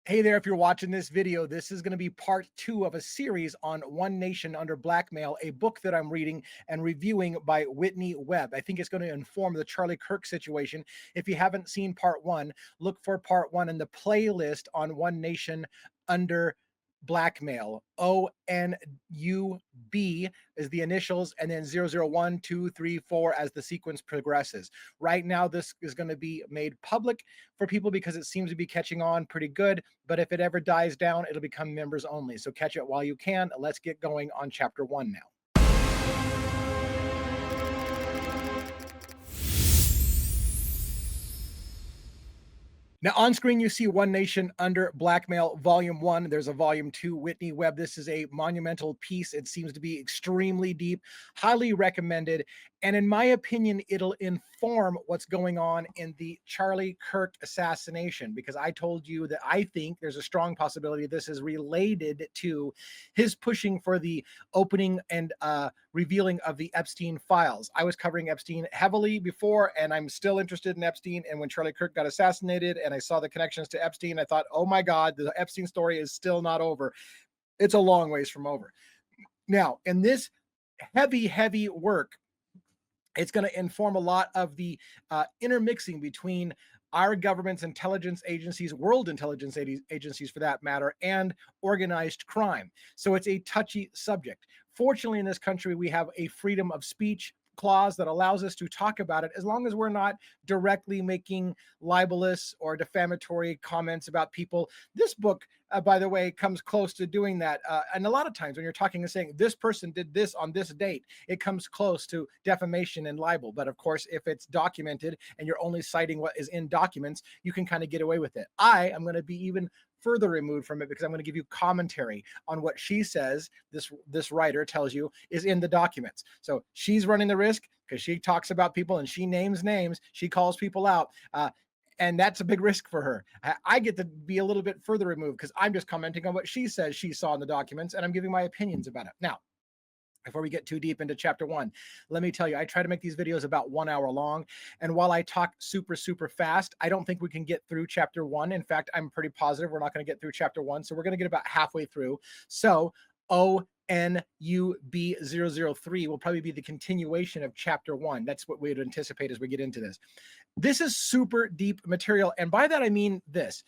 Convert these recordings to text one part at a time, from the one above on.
Hey there, if you're watching this video, this is going to be part 2 of a series on One Nation Under Blackmail, a book that I'm reading and reviewing by Whitney Webb. I think it's going to inform the Charlie Kirk situation. If you haven't seen part 1, look for part 1 in the playlist on One Nation Under Blackmail. ONUB is the initials, and then 001, 2, 3, 4 as the sequence progresses. Right now, this is going to be made public for people because it seems to be catching on pretty good. But if it ever dies down, it'll become members only. So catch it while you can. Let's get going on chapter 1 now. Now, on screen, you see One Nation Under Blackmail, Volume 1. There's a Volume 2, Whitney Webb. This is a monumental piece. It seems to be extremely deep, highly recommended. And in my opinion, it'll inform what's going on in the Charlie Kirk assassination, because I told you that I think there's a strong possibility this is related to his pushing for the opening and revealing of the Epstein files. I was covering Epstein heavily before, and I'm still interested in Epstein. And when Charlie Kirk got assassinated and I saw the connections to Epstein, I thought, oh my God, the Epstein story is still not over. It's a long ways from over. Now, in this heavy work, it's going to inform a lot of the intermixing between our government's intelligence agencies, world intelligence agencies for that matter, and organized crime. So it's a touchy subject. Fortunately, in this country, we have a freedom of speech clause that allows us to talk about it as long as we're not directly making libelous or defamatory comments about people. This book, by the way, comes close to doing that. And a lot of times when you're talking and saying this person did this on this date, it comes close to defamation and libel. But of course, if it's documented and you're only citing what is in documents, you can kind of get away with it. I am going to be even further removed from it because I'm going to give you commentary on what she says, this writer tells you is in the documents. So she's running the risk because she talks about people and she names names, she calls people out, and that's a big risk for her. I get to be a little bit further removed because I'm just commenting on what she says she saw in the documents, and I'm giving my opinions about it. Now, before we get too deep into chapter 1, let me tell you, I try to make these videos about 1 hour long. And while I talk super fast, I don't think we can get through chapter 1. In fact, I'm pretty positive we're not going to get through chapter 1. So we're going to get about halfway through. So ONUB003 will probably be the continuation of chapter 1. That's what we would anticipate as we get into this. This is super deep material. And by that, I mean this.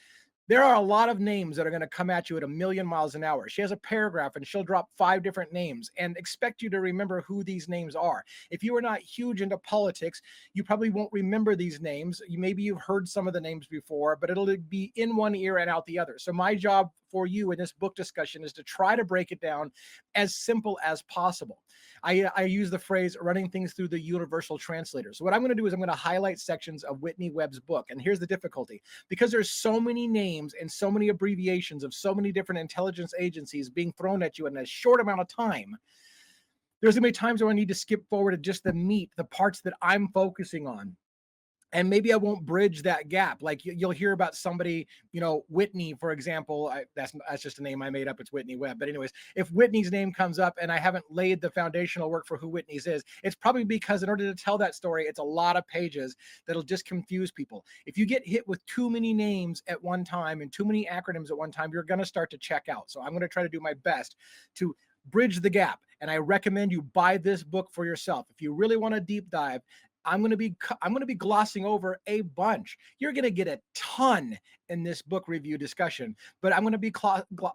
There are a lot of names that are going to come at you at 1,000,000 miles an hour. She has a paragraph and she'll drop 5 different names and expect you to remember who these names are. If you are not huge into politics, you probably won't remember these names. Maybe you've heard some of the names before, but it'll be in one ear and out the other. So my job for you in this book discussion is to try to break it down as simple as possible. I use the phrase running things through the universal translator. So what I'm going to do is I'm going to highlight sections of Whitney Webb's book. And here's the difficulty. Because there's so many names and so many abbreviations of so many different intelligence agencies being thrown at you in a short amount of time, there's going to be times where I need to skip forward to just the meat, the parts that I'm focusing on. And maybe I won't bridge that gap. Like you'll hear about somebody, Whitney, for example. That's just a name I made up. It's Whitney Webb. But anyways, if Whitney's name comes up and I haven't laid the foundational work for who Whitney's is, it's probably because in order to tell that story, it's a lot of pages that'll just confuse people. If you get hit with too many names at one time and too many acronyms at one time, you're going to start to check out. So I'm going to try to do my best to bridge the gap. And I recommend you buy this book for yourself. If you really want to deep dive, I'm going to be glossing over a bunch. You're going to get a ton in this book review discussion, but I'm going to be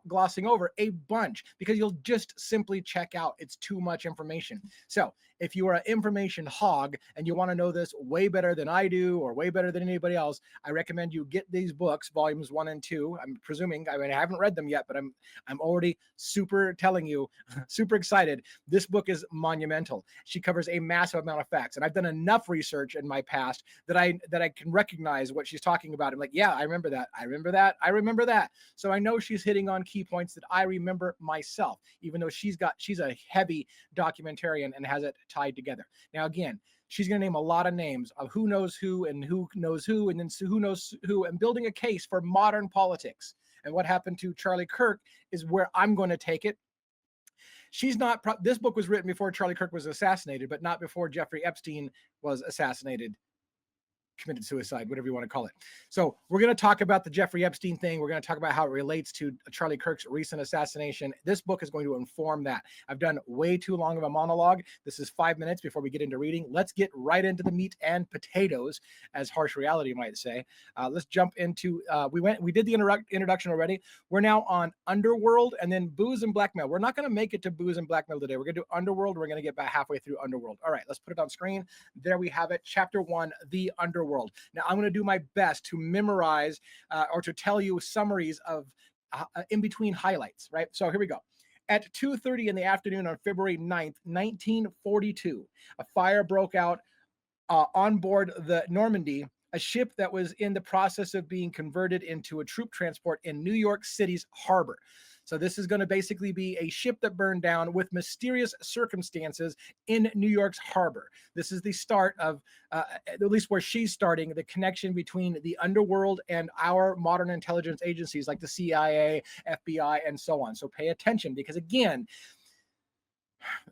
glossing over a bunch because you'll just simply check out. It's too much information. So if you are an information hog and you want to know this way better than I do or way better than anybody else, I recommend you get these books, volumes 1 and 2. I'm presuming, I haven't read them yet, but I'm already super excited. This book is monumental. She covers a massive amount of facts, and I've done enough research in my past that I can recognize what she's talking about. I'm like, yeah, I remember that. I remember that. I remember that. So I know she's hitting on key points that I remember myself, even though she's a heavy documentarian and has it tied together. Now, again, she's going to name a lot of names of who knows who and who knows who and then who knows who, and building a case for modern politics. And what happened to Charlie Kirk is where I'm going to take it. This book was written before Charlie Kirk was assassinated, but not before Jeffrey Epstein was assassinated. committed suicide, whatever you want to call it. So we're going to talk about the Jeffrey Epstein thing. We're going to talk about how it relates to Charlie Kirk's recent assassination. This book is going to inform that. I've done way too long of a monologue. This is 5 minutes before we get into reading. Let's get right into the meat and potatoes, as harsh reality might say. Let's jump into, we did the introduction already. We're now on Underworld and then Booze and Blackmail. We're not going to make it to Booze and Blackmail today. We're going to do Underworld. We're going to get about halfway through Underworld. All right, let's put it on screen. There we have it. Chapter 1, The Underworld. Now, I'm going to do my best to memorize or to tell you summaries of in between highlights, right? So here we go. At 2:30 in the afternoon on February 9th, 1942, a fire broke out on board the Normandy, a ship that was in the process of being converted into a troop transport in New York City's harbor. So this is going to basically be a ship that burned down with mysterious circumstances in New York's harbor. This is the start of, at least where she's starting, the connection between the underworld and our modern intelligence agencies like the CIA, FBI, and so on. So pay attention, because again,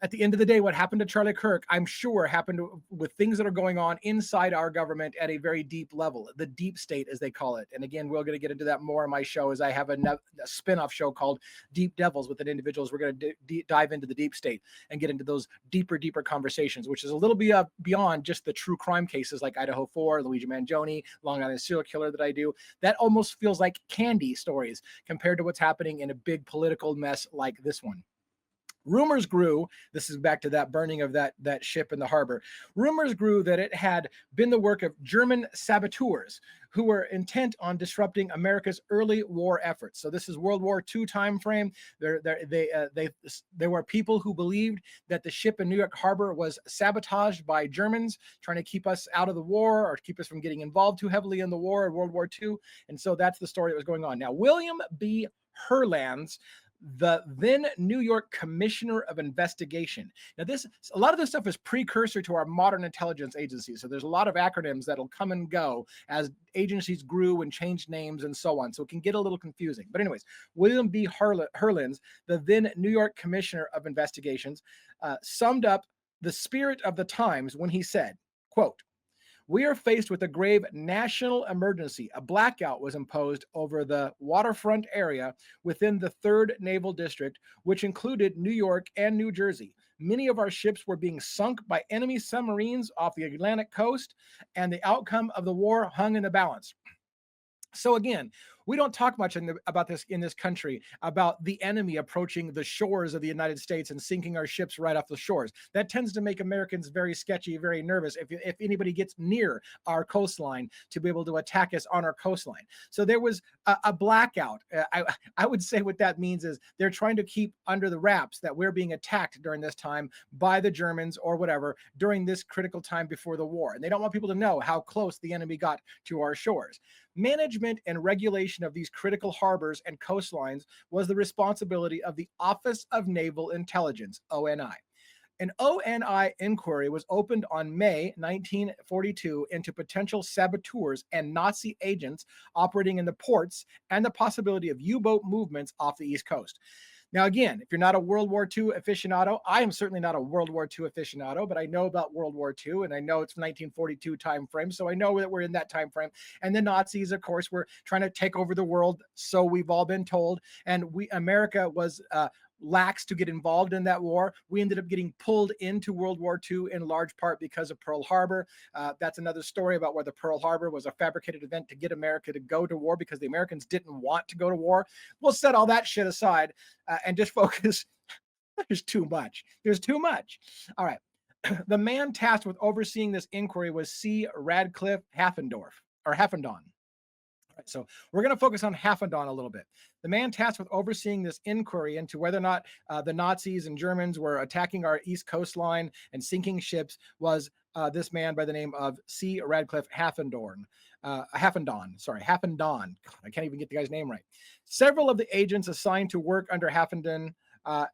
at the end of the day, what happened to Charlie Kirk, I'm sure happened with things that are going on inside our government at a very deep level, the deep state, as they call it. And again, we're going to get into that more in my show, as I have a spin-off show called Deep Devils with individuals. We're going to dive into the deep state and get into those deeper conversations, which is a little bit beyond just the true crime cases like Idaho 4, Luigi Mangione, Long Island serial killer that I do. That almost feels like candy stories compared to what's happening in a big political mess like this one. Rumors grew, this is back to that burning of that ship in the harbor. Rumors grew that it had been the work of German saboteurs who were intent on disrupting America's early war efforts. So this is World War II time frame. There were people who believed that the ship in New York Harbor was sabotaged by Germans trying to keep us out of the war or keep us from getting involved too heavily in the war in World War II. And so that's the story that was going on. Now, William B. Herlands, the then New York Commissioner of Investigation. Now, a lot of this stuff is precursor to our modern intelligence agencies. So there's a lot of acronyms that'll come and go as agencies grew and changed names and so on. So it can get a little confusing. But anyways, William B. Herlands, the then New York Commissioner of Investigations, summed up the spirit of the times when he said, quote, "We are faced with a grave national emergency. A blackout was imposed over the waterfront area within the 3rd Naval District, which included New York and New Jersey. Many of our ships were being sunk by enemy submarines off the Atlantic coast, and the outcome of the war hung in the balance." So again, we don't talk much about this in this country, about the enemy approaching the shores of the United States and sinking our ships right off the shores. That tends to make Americans very sketchy, very nervous if anybody gets near our coastline to be able to attack us on our coastline. So there was a blackout. I would say what that means is they're trying to keep under the wraps that we're being attacked during this time by the Germans or whatever during this critical time before the war. And they don't want people to know how close the enemy got to our shores. Management and regulation of these critical harbors and coastlines was the responsibility of the Office of Naval Intelligence, ONI. An ONI inquiry was opened on May 1942 into potential saboteurs and Nazi agents operating in the ports and the possibility of U-boat movements off the East Coast. Now, again, if you're not a World War II aficionado, I am certainly not a World War II aficionado, but I know about World War II, and I know it's 1942 time frame, so I know that we're in that time frame. And the Nazis, of course, were trying to take over the world, so we've all been told. And America was lax to get involved in that war. We ended up getting pulled into World War II in large part because of Pearl Harbor. That's another story about whether Pearl Harbor was a fabricated event to get America to go to war because the Americans didn't want to go to war. We'll set all that shit aside and just focus. There's too much. There's too much. All right. The man tasked with overseeing this inquiry was C. Radcliffe Haffendon. So we're going to focus on Haffendon a little bit. The man tasked with overseeing this inquiry into whether or not the Nazis and Germans were attacking our East coastline and sinking ships was this man by the name of C. Radcliffe Haffendon. Haffendon. God, I can't even get the guy's name right. Several of the agents assigned to work under Haffendon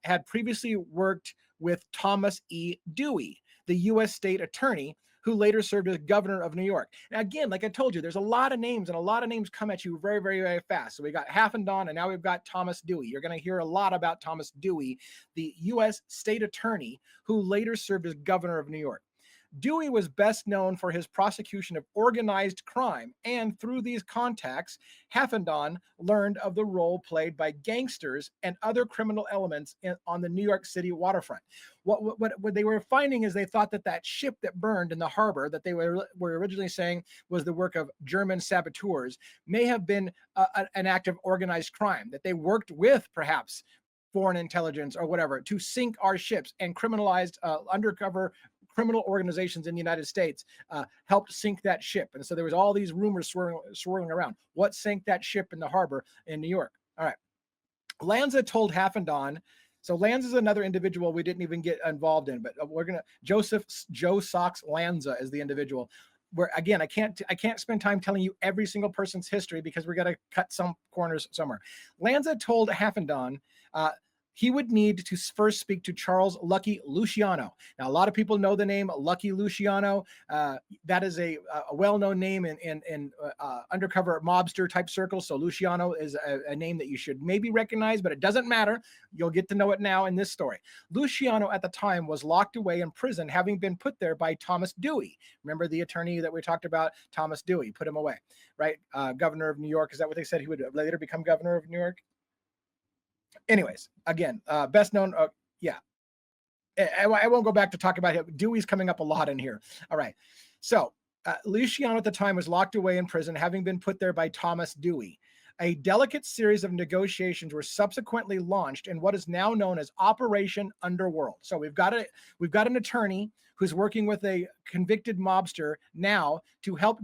had previously worked with Thomas E. Dewey, the U.S. state attorney, who later served as governor of New York. Now, again, like I told you, there's a lot of names, and a lot of names come at you very, very, very fast. So we got Haffendon, and now we've got Thomas Dewey. You're going to hear a lot about Thomas Dewey, the U.S. state attorney, who later served as governor of New York. Dewey was best known for his prosecution of organized crime, and through these contacts, Haffendon learned of the role played by gangsters and other criminal elements on the New York City waterfront. What they were finding is they thought that that ship that burned in the harbor that they were originally saying was the work of German saboteurs may have been an act of organized crime, that they worked with perhaps foreign intelligence or whatever to sink our ships, and criminalized undercover criminal organizations in the United States helped sink that ship. And so there was all these rumors swirling around. What sank that ship in the harbor in New York? All right. Lanza told Haffendon. So Lanza is another individual we didn't even get involved in, but we're going to, Joe Sox Lanza is the individual. Where again, I can't spend time telling you every single person's history because we're going to cut some corners somewhere. Lanza told Haffendon he would need to first speak to Charles Lucky Luciano. Now, a lot of people know the name Lucky Luciano. That is a well-known name in undercover mobster type circles. So Luciano is a name that you should maybe recognize, but it doesn't matter. You'll get to know it now in this story. Luciano at the time was locked away in prison, having been put there by Thomas Dewey. Remember the attorney that we talked about, Thomas Dewey, put him away, right? Governor of New York. Is that what they said? He would later become governor of New York? Anyways, again, best known, yeah. I won't go back to talk about him. Dewey's coming up a lot in here. All right. So Luciano at the time was locked away in prison, having been put there by Thomas Dewey. A delicate series of negotiations were subsequently launched in what is now known as Operation Underworld. So we've got an attorney who's working with a convicted mobster now to help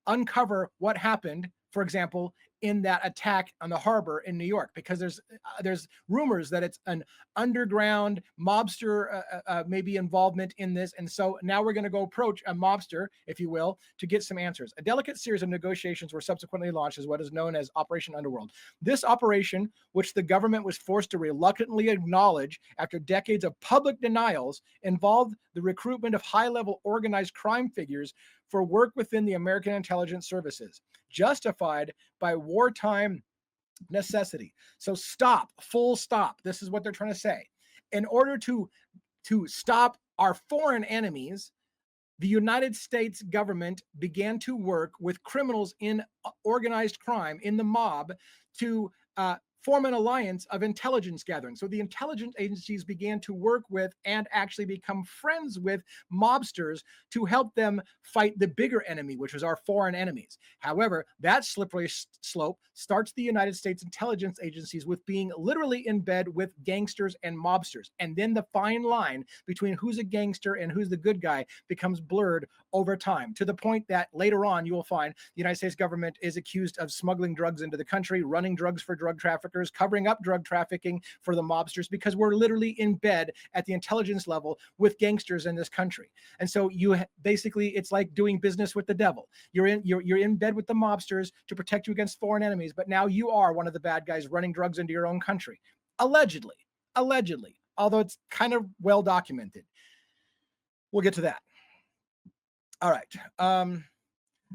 uncover what happened, for example, in that attack on the harbor in New York, because there's rumors that it's an underground mobster maybe involvement in this. And so now we're going to go approach a mobster, if you will, to get some answers. A delicate series of negotiations were subsequently launched as what is known as Operation Underworld. This operation, which the government was forced to reluctantly acknowledge after decades of public denials, involved the recruitment of high-level organized crime figures for work within the American intelligence services, justified by wartime necessity. So stop, full stop. This is what they're trying to say. In order to stop our foreign enemies, the United States government began to work with criminals in organized crime, in the mob, to form an alliance of intelligence gathering. So the intelligence agencies began to work with and actually become friends with mobsters to help them fight the bigger enemy, which was our foreign enemies. However, that slippery slope starts the United States intelligence agencies with being literally in bed with gangsters and mobsters. And then the fine line between who's a gangster and who's the good guy becomes blurred over time, to the point that later on you will find the United States government is accused of smuggling drugs into the country, running drugs for drug traffickers, covering up drug trafficking for the mobsters, because we're literally in bed at the intelligence level with gangsters in this country. And so you basically, it's like doing business with the devil. You're in bed with the mobsters to protect you against foreign enemies, but now you are one of the bad guys running drugs into your own country. Allegedly, although it's kind of well documented. We'll get to that. All right.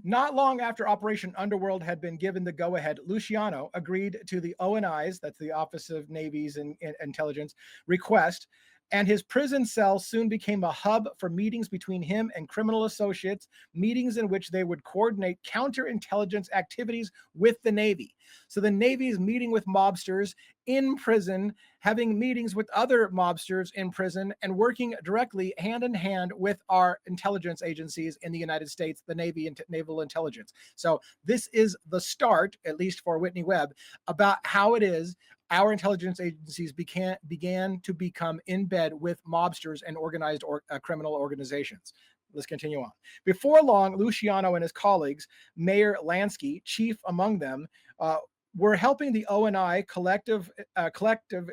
Not long after Operation Underworld had been given the go-ahead, Luciano agreed to the ONI's, that's the Office of Navy's and Intelligence, request, and his prison cell soon became a hub for meetings between him and criminal associates, meetings in which they would coordinate counterintelligence activities with the Navy. So the Navy's meeting with mobsters in prison, having meetings with other mobsters in prison, and working directly hand in hand with our intelligence agencies in the United States, the Navy and Naval Intelligence. So this is the start, at least for Whitney Webb, about how it is our intelligence agencies began to become in bed with mobsters and organized criminal organizations. Let's continue on. Before long, Luciano and his colleagues, Mayor Lansky, chief among them, were helping the ONI collective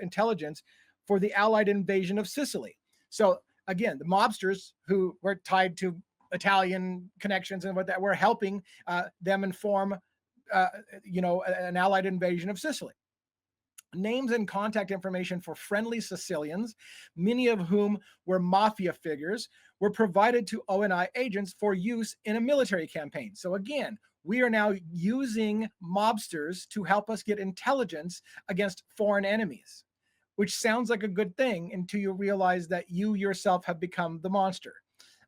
intelligence for the Allied invasion of Sicily. So again, the mobsters who were tied to Italian connections and what that were helping them inform, an Allied invasion of Sicily. Names and contact information for friendly Sicilians, many of whom were mafia figures, were provided to ONI agents for use in a military campaign. So again, we are now using mobsters to help us get intelligence against foreign enemies, which sounds like a good thing until you realize that you yourself have become the monster.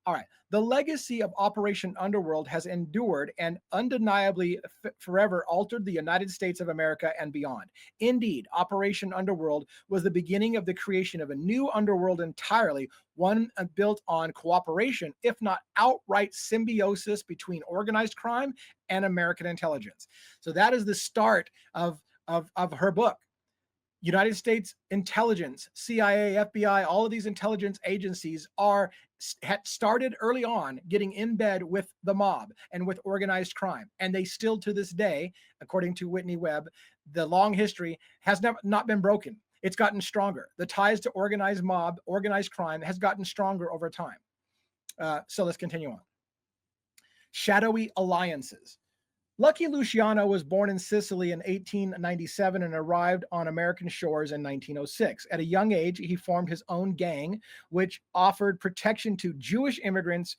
All right. The legacy of Operation Underworld has endured and undeniably forever altered the United States of America and beyond. Indeed, Operation Underworld was the beginning of the creation of a new underworld entirely, one built on cooperation, if not outright symbiosis between organized crime and American intelligence. So that is the start of her book. United States intelligence, CIA, FBI, all of these intelligence agencies had started early on getting in bed with the mob and with organized crime. And they still to this day, according to Whitney Webb, the long history has not been broken. It's gotten stronger. The ties to organized mob, organized crime has gotten stronger over time. So let's continue on. Shadowy alliances. Lucky Luciano was born in Sicily in 1897 and arrived on American shores in 1906. At a young age, he formed his own gang, which offered protection to Jewish immigrants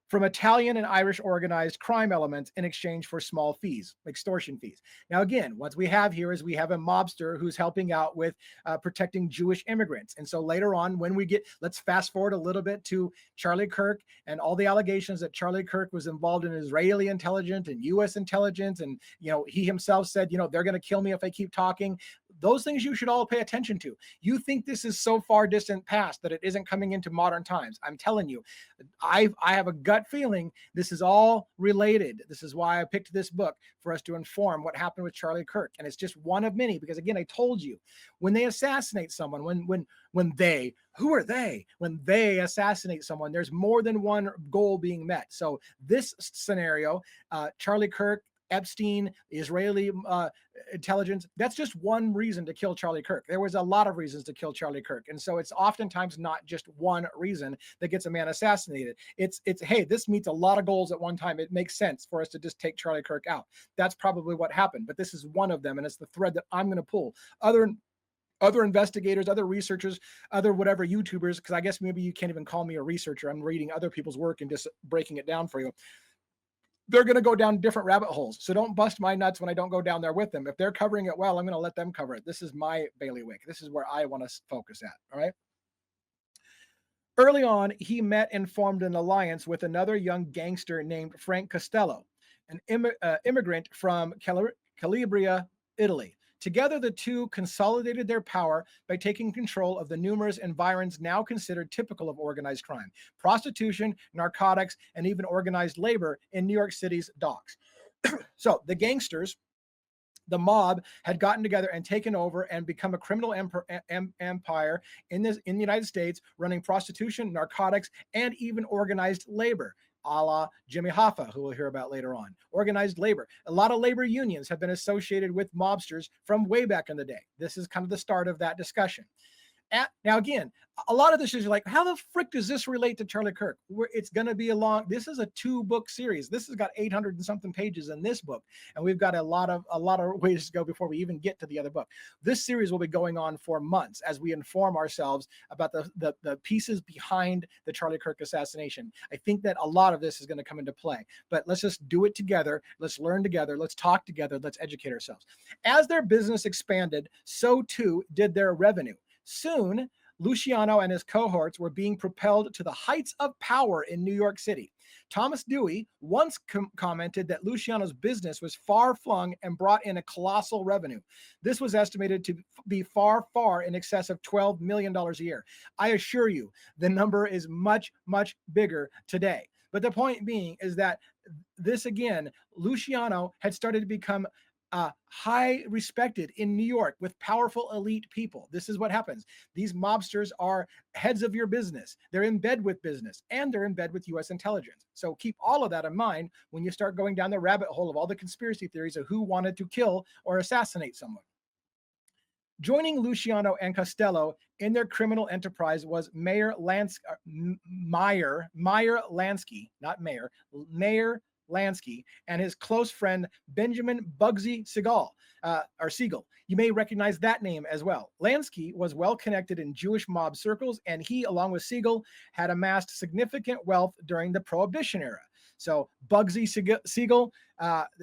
from Italian and Irish organized crime elements in exchange for small fees, extortion fees. Now, again, what we have here is we have a mobster who's helping out with protecting Jewish immigrants. And so later on, when we get, let's fast forward a little bit to Charlie Kirk and all the allegations that Charlie Kirk was involved in Israeli intelligence and U.S. intelligence. And, he himself said, they're going to kill me if I keep talking. Those things you should all pay attention to. You think this is so far distant past that it isn't coming into modern times. I'm telling you, I have a gut feeling this is all related. This is why I picked this book, for us to inform what happened with Charlie Kirk. And it's just one of many, because again, I told you, when they assassinate someone, when they assassinate someone, there's more than one goal being met. So this scenario, Charlie Kirk, Epstein, Israeli intelligence, that's just one reason to kill Charlie Kirk. There was a lot of reasons to kill Charlie Kirk. And so it's oftentimes not just one reason that gets a man assassinated. It's hey, this meets a lot of goals at one time. It makes sense for us to just take Charlie Kirk out. That's probably what happened. But this is one of them, and it's the thread that I'm going to pull. Other investigators, other researchers, other whatever YouTubers, because I guess maybe you can't even call me a researcher. I'm reading other people's work and just breaking it down for you. They're going to go down different rabbit holes. So don't bust my nuts when I don't go down there with them. If they're covering it well, I'm going to let them cover it. This is my bailiwick. This is where I want to focus at. All right. Early on, he met and formed an alliance with another young gangster named Frank Costello, an immigrant from Calabria, Italy. Together, the two consolidated their power by taking control of the numerous environs now considered typical of organized crime: prostitution, narcotics, and even organized labor in New York City's docks. So the gangsters, the mob, had gotten together and taken over and become a criminal empire in the United States, running prostitution, narcotics, and even organized labor, a la Jimmy Hoffa, who we'll hear about later on. Organized labor. A lot of labor unions have been associated with mobsters from way back in the day. This is kind of the start of that discussion. Now, again, a lot of this is like, how the frick does this relate to Charlie Kirk? It's going to be this is a 2-book series. This has got 800 and something pages in this book. And we've got a lot of ways to go before we even get to the other book. This series will be going on for months as we inform ourselves about the pieces behind the Charlie Kirk assassination. I think that a lot of this is going to come into play, but let's just do it together. Let's learn together. Let's talk together. Let's educate ourselves. As their business expanded, so too did their revenue. Soon, Luciano and his cohorts were being propelled to the heights of power in New York City. Thomas Dewey once commented that Luciano's business was far-flung and brought in a colossal revenue. This was estimated to be far, far in excess of $12 million a year. I assure you, the number is much, much bigger today. But the point being is that this, again, Luciano had started to become high respected in New York with powerful elite people. This is what happens. These mobsters are heads of your business. They're in bed with business, and they're in bed with U.S. intelligence. So keep all of that in mind when you start going down the rabbit hole of all the conspiracy theories of who wanted to kill or assassinate someone. Joining Luciano and Costello in their criminal enterprise was Meyer Lansky and his close friend Benjamin Bugsy Siegel. You may recognize that name as well. Lansky was well connected in Jewish mob circles, and he, along with Siegel, had amassed significant wealth during the Prohibition era. So Bugsy Siegel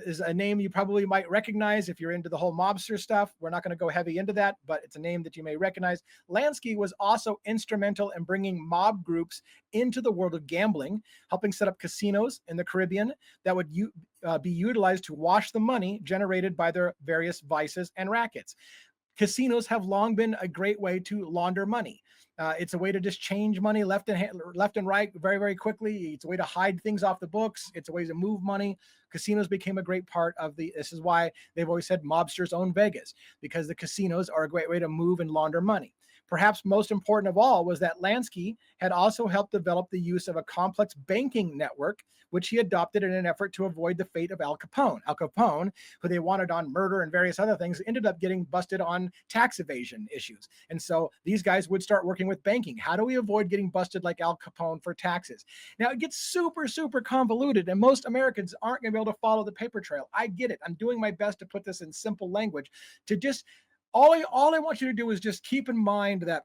is a name you probably might recognize if you're into the whole mobster stuff. We're not going to go heavy into that, but it's a name that you may recognize. Lansky was also instrumental in bringing mob groups into the world of gambling, helping set up casinos in the Caribbean that would be utilized to wash the money generated by their various vices and rackets. Casinos have long been a great way to launder money. It's a way to just change money left and right very, very quickly. It's a way to hide things off the books. It's a way to move money. Casinos became a great part of this is why they've always said mobsters own Vegas, because the casinos are a great way to move and launder money. Perhaps most important of all was that Lansky had also helped develop the use of a complex banking network, which he adopted in an effort to avoid the fate of Al Capone. Al Capone, who they wanted on murder and various other things, ended up getting busted on tax evasion issues. And so these guys would start working with banking. How do we avoid getting busted like Al Capone for taxes? Now, it gets super, super convoluted, and most Americans aren't going to be able to follow the paper trail. I get it. I'm doing my best to put this in simple language to just all I want you to do is just keep in mind that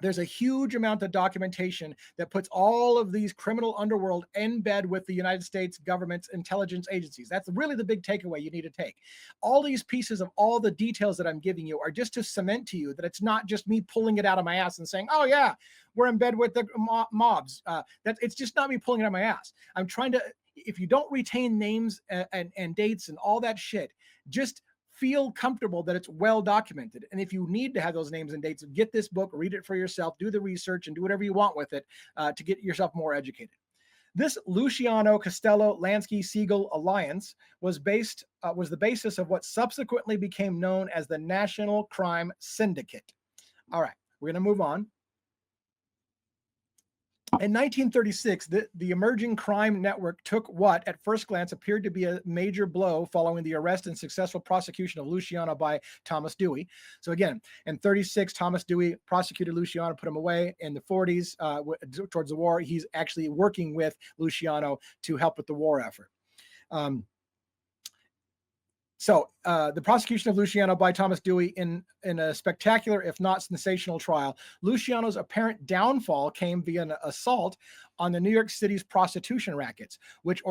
there's a huge amount of documentation that puts all of these criminal underworld in bed with the United States government's intelligence agencies. That's really the big takeaway you need to take. All these pieces of all the details that I'm giving you are just to cement to you that it's not just me pulling it out of my ass and saying, oh yeah, we're in bed with the mobs. It's just not me pulling it out of my ass. I'm trying to, if you don't retain names and dates and all that shit, just feel comfortable that it's well documented. And if you need to have those names and dates, get this book, read it for yourself, do the research, and do whatever you want with it to get yourself more educated. This Luciano Costello Lansky Siegel alliance was the basis of what subsequently became known as the National Crime Syndicate. All right, we're going to move on. In 1936, the emerging crime network took what, at first glance, appeared to be a major blow following the arrest and successful prosecution of Luciano by Thomas Dewey. So again, in 36, Thomas Dewey prosecuted Luciano, put him away. In the 40s, towards the war, he's actually working with Luciano to help with the war effort. So the prosecution of Luciano by Thomas Dewey in a spectacular, if not sensational trial. Luciano's apparent downfall came via an assault on the New York City's prostitution rackets, which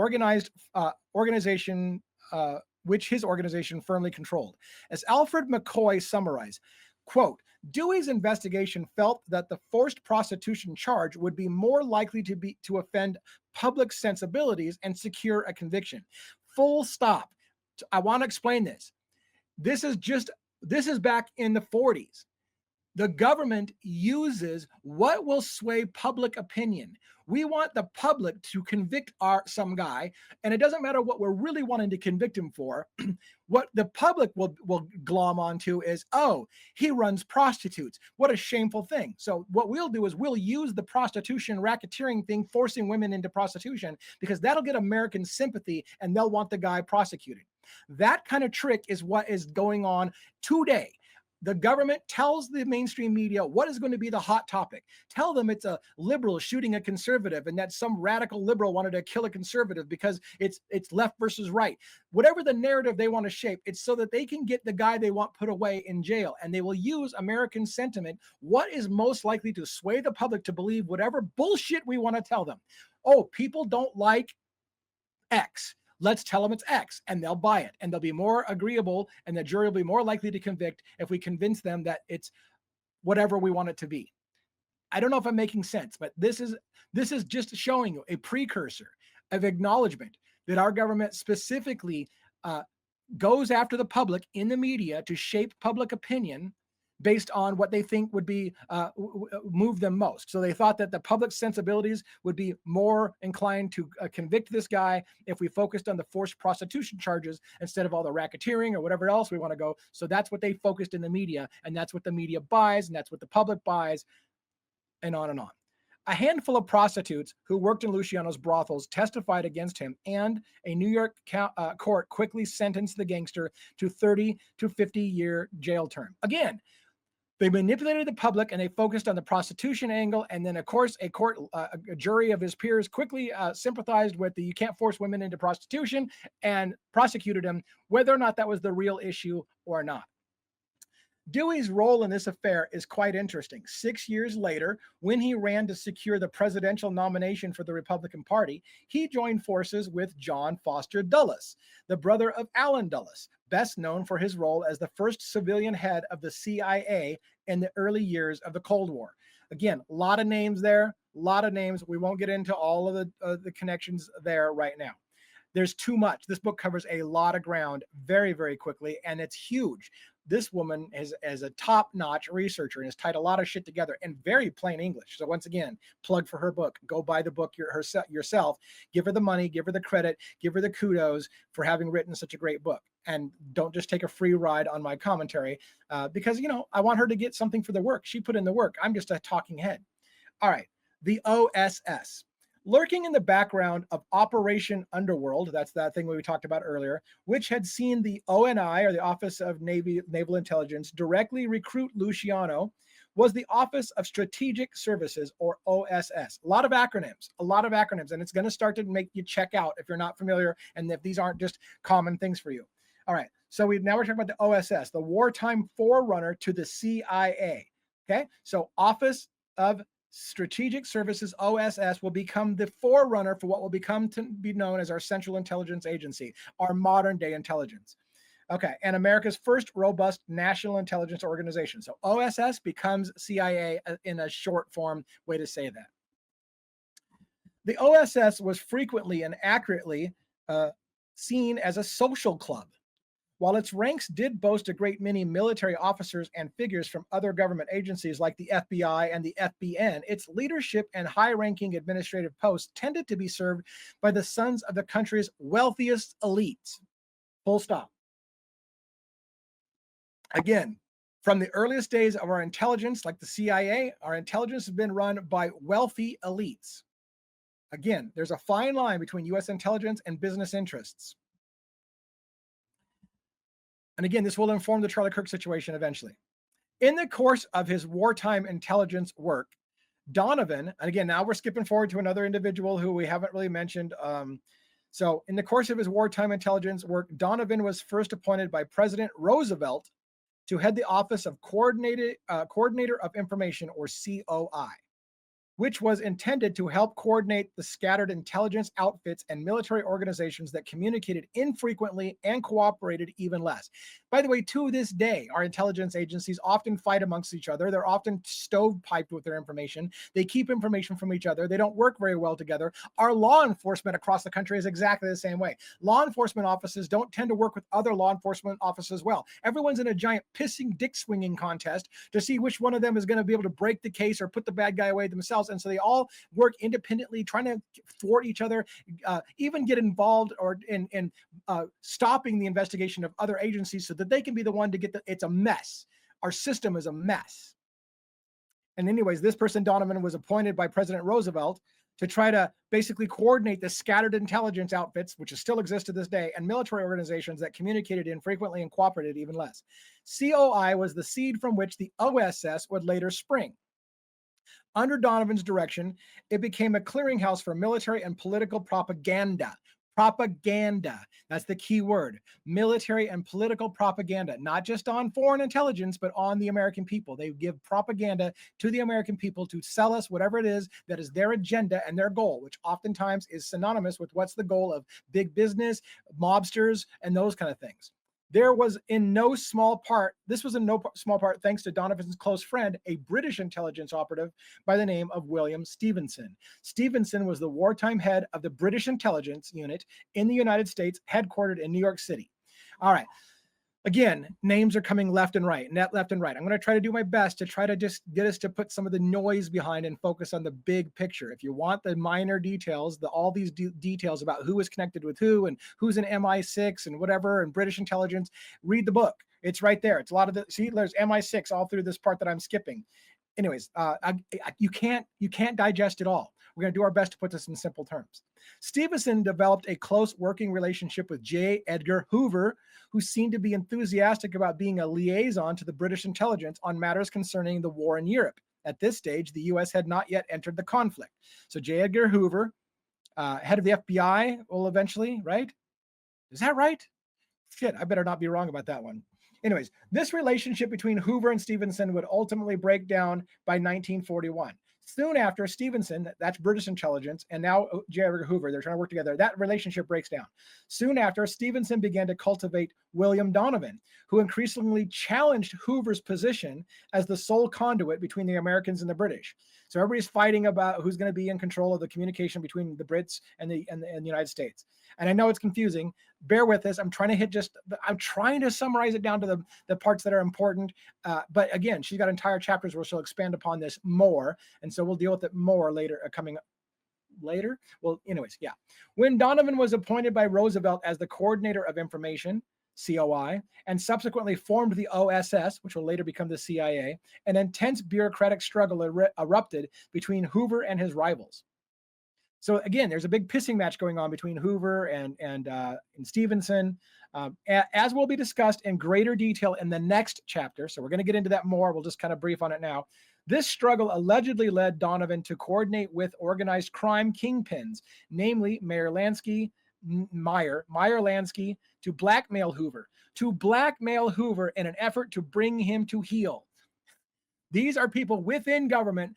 his organization firmly controlled. As Alfred McCoy summarized, quote, Dewey's investigation felt that the forced prostitution charge would be more likely to offend public sensibilities and secure a conviction. Full stop. I want to explain this. This is back in the 40s. The government uses what will sway public opinion. We want the public to convict some guy, and it doesn't matter what we're really wanting to convict him for. What the public will glom onto is, oh, he runs prostitutes. What a shameful thing. So what we'll do is we'll use the prostitution racketeering thing, forcing women into prostitution, because that'll get American sympathy and they'll want the guy prosecuted. That kind of trick is what is going on today. The government tells the mainstream media what is going to be the hot topic. Tell them it's a liberal shooting a conservative and that some radical liberal wanted to kill a conservative because it's left versus right. Whatever the narrative they want to shape, it's so that they can get the guy they want put away in jail. And they will use American sentiment. What is most likely to sway the public to believe whatever bullshit we want to tell them? Oh, people don't like X. Let's tell them it's X, and they'll buy it, and they'll be more agreeable, and the jury will be more likely to convict if we convince them that it's whatever we want it to be. I don't know if I'm making sense, but this is just showing you a precursor of acknowledgement that our government specifically goes after the public in the media to shape public opinion based on what they think would be move them most. So they thought that the public sensibilities would be more inclined to convict this guy if we focused on the forced prostitution charges instead of all the racketeering or whatever else we want to go. So that's what they focused in the media, and that's what the media buys, and that's what the public buys, and on and on. A handful of prostitutes who worked in Luciano's brothels testified against him, and a New York court quickly sentenced the gangster to 30 to 50-year jail term. Again, they manipulated the public and they focused on the prostitution angle. And then, of course, a jury of his peers quickly sympathized with the you can't force women into prostitution and prosecuted him, whether or not that was the real issue or not. Dewey's role in this affair is quite interesting. 6 years later, when he ran to secure the presidential nomination for the Republican Party, he joined forces with John Foster Dulles, the brother of Allen Dulles, best known for his role as the first civilian head of the CIA in the early years of the Cold War. Again, a lot of names there, a lot of names. We won't get into all of the connections there right now. There's too much. This book covers a lot of ground very, very quickly, and it's huge. This woman is a top-notch researcher and has tied a lot of shit together in very plain English. So once again, plug for her book. Go buy the book yourself. Give her the money, give her the credit, give her the kudos for having written such a great book. And don't just take a free ride on my commentary because, you know, I want her to get something for the work. She put in the work. I'm just a talking head. All right, the OSS. Lurking in the background of Operation Underworld, that's that thing we talked about earlier, which had seen the ONI, or the Office of Naval Intelligence, directly recruit Luciano, was the Office of Strategic Services, or OSS. A lot of acronyms, and it's going to start to make you check out if you're not familiar and if these aren't just common things for you. All right, so now we're talking about the OSS, the wartime forerunner to the CIA. Okay, so Office of Strategic Services, OSS, will become the forerunner for what will become to be known as our Central Intelligence Agency, our modern day intelligence. Okay, and America's first robust national intelligence organization. So OSS becomes CIA in a short form way to say that. The OSS was frequently and accurately seen as a social club. While its ranks did boast a great many military officers and figures from other government agencies like the FBI and the FBN, its leadership and high-ranking administrative posts tended to be served by the sons of the country's wealthiest elites. Full stop. Again, from the earliest days of our intelligence, like the CIA, our intelligence has been run by wealthy elites. Again, there's a fine line between U.S. intelligence and business interests. And again, this will inform the Charlie Kirk situation eventually. In the course of his wartime intelligence work, Donovan, and again, now we're skipping forward to another individual who we haven't really mentioned. So in the course of his wartime intelligence work, Donovan was first appointed by President Roosevelt to head the Office of Coordinator of Information, or COI, which was intended to help coordinate the scattered intelligence outfits and military organizations that communicated infrequently and cooperated even less. By the way, to this day, our intelligence agencies often fight amongst each other. They're often stovepiped with their information. They keep information from each other. They don't work very well together. Our law enforcement across the country is exactly the same way. Law enforcement offices don't tend to work with other law enforcement offices as well. Everyone's in a giant pissing dick swinging contest to see which one of them is going to be able to break the case or put the bad guy away themselves. And so they all work independently, trying to thwart each other, even get involved or in stopping the investigation of other agencies so that they can be the one to get it's a mess. Our system is a mess. And anyways, this person, Donovan, was appointed by President Roosevelt to try to basically coordinate the scattered intelligence outfits, which still exist to this day, and military organizations that communicated infrequently and cooperated even less. COI was the seed from which the OSS would later spring. Under Donovan's direction, it became a clearinghouse for military and political propaganda. Propaganda. That's the key word. Military and political propaganda, not just on foreign intelligence, but on the American people. They give propaganda to the American people to sell us whatever it is that is their agenda and their goal, which oftentimes is synonymous with what's the goal of big business, mobsters, and those kind of things. This was in no small part thanks to Donovan's close friend, a British intelligence operative by the name of William Stevenson. Stevenson was the wartime head of the British intelligence unit in the United States, headquartered in New York City. All right. Again, names are coming left and right. I'm going to try to do my best to try to just get us to put some of the noise behind and focus on the big picture. If you want the minor details, all these details about who is connected with who and who's in MI6 and whatever and British intelligence, read the book. It's right there. It's a lot of see, there's MI6 all through this part that I'm skipping. Anyways, you can't digest it all. We're going to do our best to put this in simple terms. Stevenson developed a close working relationship with J. Edgar Hoover, who seemed to be enthusiastic about being a liaison to the British intelligence on matters concerning the war in Europe. At this stage, the U.S. had not yet entered the conflict. So J. Edgar Hoover, head of the FBI, will eventually, right? Is that right? Shit, I better not be wrong about that one. Anyways, this relationship between Hoover and Stevenson would ultimately break down by 1941. Soon after, Stevenson, that's British intelligence, and now J. Edgar Hoover, they're trying to work together. That relationship breaks down. Soon after, Stevenson began to cultivate William Donovan, who increasingly challenged Hoover's position as the sole conduit between the Americans and the British. So everybody's fighting about who's going to be in control of the communication between the Brits and the United States. And I know it's confusing. Bear with us. I'm trying to summarize it down to the parts that are important. But again, she's got entire chapters where she'll expand upon this more. And so we'll deal with it more later, coming later. Well, anyways, yeah. When Donovan was appointed by Roosevelt as the coordinator of information, COI, and subsequently formed the OSS, which will later become the CIA, an intense bureaucratic struggle erupted between Hoover and his rivals. So again, there's a big pissing match going on between Hoover and Stevenson, as will be discussed in greater detail in the next chapter. So we're going to get into that more. We'll just kind of brief on it now. This struggle allegedly led Donovan to coordinate with organized crime kingpins, namely Meyer Lansky, to blackmail Hoover in an effort to bring him to heel. These are people within government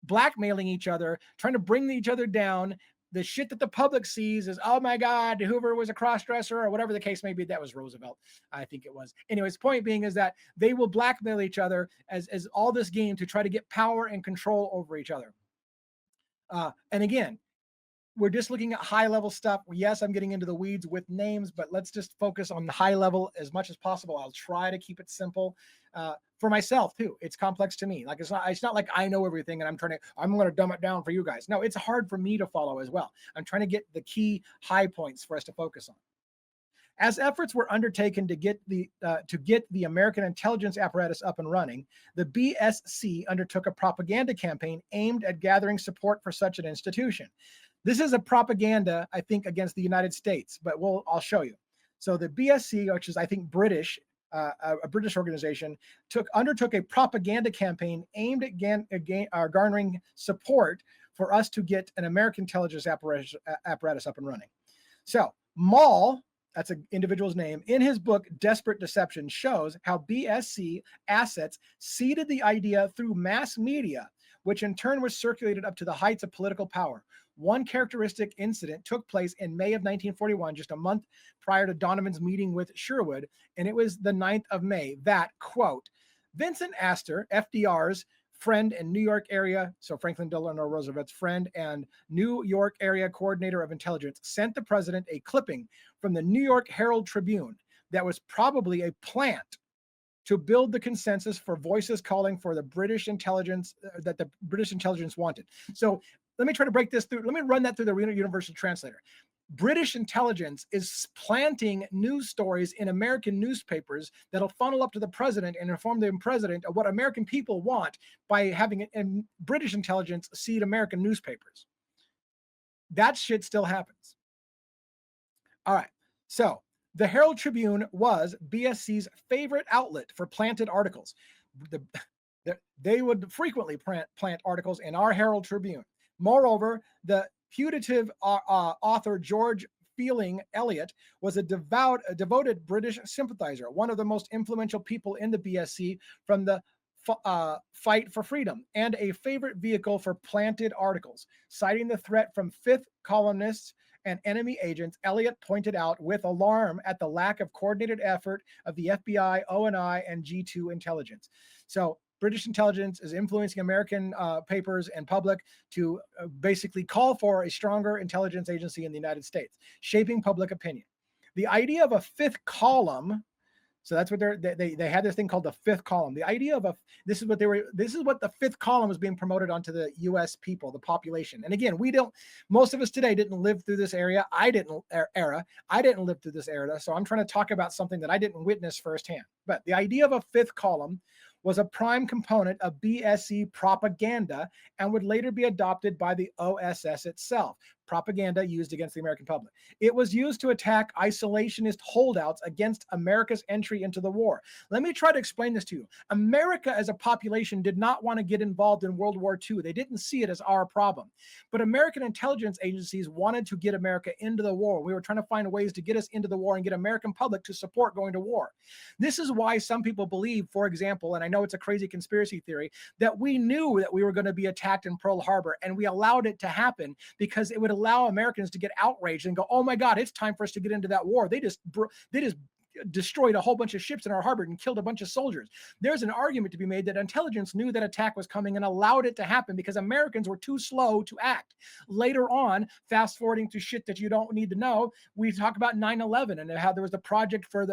blackmailing each other, trying to bring each other down. The shit that the public sees is, oh my God, Hoover was a cross-dresser, or whatever the case may be. That was Roosevelt, I think it was. Anyways, point being is that they will blackmail each other as all this game to try to get power and control over each other. And again, we're just looking at high level stuff. Yes, I'm getting into the weeds with names, but let's just focus on the high level as much as possible. I'll try to keep it simple for myself too. It's complex to me. Like it's not like I know everything and I'm going to dumb it down for you guys. No, it's hard for me to follow as well. I'm trying to get the key high points for us to focus on. As efforts were undertaken to get the American intelligence apparatus up and running, the BSC undertook a propaganda campaign aimed at gathering support for such an institution. This is a propaganda, I think, against the United States, but I'll show you. So the BSC, which is, I think, British, a British organization, undertook a propaganda campaign aimed at garnering support for us to get an American intelligence apparatus up and running. So Maul, that's an individual's name, in his book, Desperate Deception, shows how BSC assets seeded the idea through mass media, which in turn was circulated up to the heights of political power. One characteristic incident took place in May of 1941, just a month prior to Donovan's meeting with Sherwood, and it was the 9th of May that, quote, Vincent Astor, FDR's friend and New York area, so Franklin Delano Roosevelt's friend and New York area coordinator of intelligence, sent the president a clipping from the New York Herald Tribune that was probably a plant to build the consensus for voices calling for the British intelligence that the British intelligence wanted. So let me try to break this through. Let me run that through the Universal Translator. British intelligence is planting news stories in American newspapers that'll funnel up to the president and inform the president of what American people want by having British intelligence seed American newspapers. That shit still happens. All right. So the Herald Tribune was BSC's favorite outlet for planted articles. They would frequently plant articles in our Herald Tribune. Moreover, the putative author George Fielding Eliot was a devoted British sympathizer, one of the most influential people in the BSC from the fight for freedom, and a favorite vehicle for planted articles. Citing the threat from fifth columnists and enemy agents, Eliot pointed out with alarm at the lack of coordinated effort of the FBI, ONI, and G2 intelligence. So British intelligence is influencing American papers and public to basically call for a stronger intelligence agency in the United States, shaping public opinion. The idea of a fifth column, so that's what they had this thing called the fifth column. The idea of this is what the fifth column was being promoted onto the U.S. people, the population. And again, most of us today didn't live through this era. I didn't live through this era. So I'm trying to talk about something that I didn't witness firsthand. But the idea of a fifth column was a prime component of BSC propaganda and would later be adopted by the OSS itself. propaganda used against the American public. It was used to attack isolationist holdouts against America's entry into the war. Let me try to explain this to you. America as a population did not want to get involved in World War II. They didn't see it as our problem. But American intelligence agencies wanted to get America into the war. We were trying to find ways to get us into the war and get American public to support going to war. This is why some people believe, for example, and I know it's a crazy conspiracy theory, that we knew that we were going to be attacked in Pearl Harbor and we allowed it to happen because it would allow Americans to get outraged and go, oh my God, it's time for us to get into that war. They just destroyed a whole bunch of ships in our harbor and killed a bunch of soldiers. There's an argument to be made that intelligence knew that attack was coming and allowed it to happen because Americans were too slow to act. Later on, fast forwarding to shit that you don't need to know, we talk about 9/11 and how there was the project for